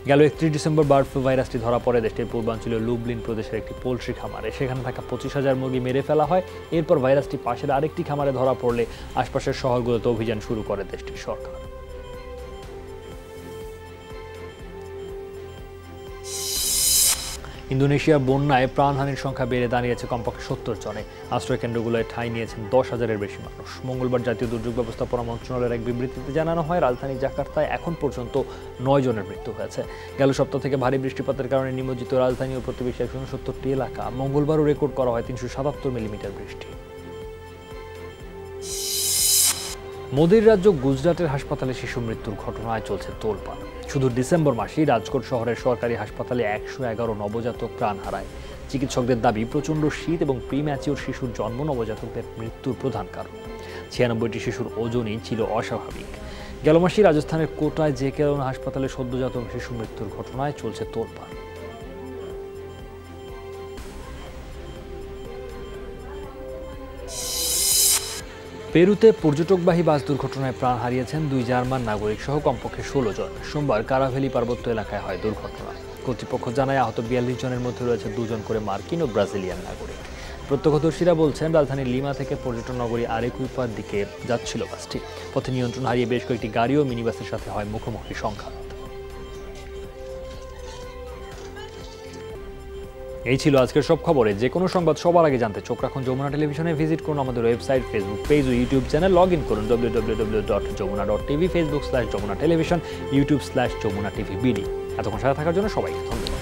গেল 31 ডিসেম্বর বার্ড ফ্লু ভাইরাসটি ধরা পড়ে দেশটির পূর্বাঞ্চলীয় লুবলিন প্রদেশের একটি পোলট্রি খামারে। সেখানে থাকা 25,000 মুরগি মেরে ফেলা হয়। এরপর ভাইরাসটি পাশের আরেকটি খামারে ধরা পড়লে আশপাশের শহরগুলোতে অভিযান শুরু করে দেশটির সরকার। ইন্দোনেশিয়ার বন্যায় প্রাণহানির সংখ্যা বেড়ে দাঁড়িয়েছে কমপক্ষে 70 জনে। আশ্রয়কেন্দ্রগুলোয় ঠাঁই নিয়েছেন 10,000-এর বেশি মানুষ। মঙ্গলবার জাতীয় দুর্যোগ ব্যবস্থাপনা মন্ত্রণালয়ের এক বিবৃতিতে জানানো হয়, রাজধানী জাকার্তায় এখন পর্যন্ত 9 জনের মৃত্যু হয়েছে। গেল সপ্তাহ থেকে ভারী বৃষ্টিপাতের কারণে নিমজ্জিত রাজধানী ও প্রতিবেশী 169টি এলাকা। মঙ্গলবারও রেকর্ড করা হয় 377 মিলিমিটার বৃষ্টি। মোদির রাজ্য গুজরাটের হাসপাতালে শিশু মৃত্যুর ঘটনায় চলছে তোলপাড়। শুধু ডিসেম্বর মাসেই রাজকোট শহরের সরকারি হাসপাতালে 111 নবজাতক প্রাণ হারায়। চিকিৎসকদের দাবি, প্রচণ্ড শীত এবং প্রিম্যাচিওর শিশুর জন্ম নবজাতকদের মৃত্যুর প্রধান কারণ। 96টি শিশুর ওজনই ছিল অস্বাভাবিক। গেল মাসেই রাজস্থানের কোটায় জেকেলন হাসপাতালে সদ্যজাত শিশু মৃত্যুর ঘটনায় চলছে তোলপাড়। পেরুতে পর্যটকবাহী বাস দুর্ঘটনায় প্রাণ হারিয়েছেন 2 জার্মান নাগরিক সহ কমপক্ষে 16 জন। সোমবার কারাভেলি পার্বত্য এলাকায় হয় দুর্ঘটনা। কর্তৃপক্ষ জানায়, আহত 42 জনের মধ্যে রয়েছে 2 জন করে মার্কিন ও ব্রাজিলিয়ান নাগরিক। প্রত্যক্ষদর্শীরা বলছেন, রাজধানীর লিমা থেকে পর্যটন নগরী আরেকুইপার দিকে যাচ্ছিল বাসটি। পথে নিয়ন্ত্রণ হারিয়ে বেশ কয়েকটি গাড়ি ও মিনিবাসের সাথে হয় মুখোমুখি সংঘাত। এই ছিল আজকের সব খবরে। যে কোনো সংবাদ সবার আগে জানতে চোখ রাখুন যমুনা টেলিভিশনে। ভিজিট করুন আমাদের ওয়েবসাইট, ফেসবুক পেজ ও ইউটিউব চ্যানেল। লগ ইন করুন www.jomuna.tv, Facebook /Jamuna television, YouTube /Jamuna TV B D. এতক্ষণ সাথে থাকার জন্য সবাইকে ধন্যবাদ।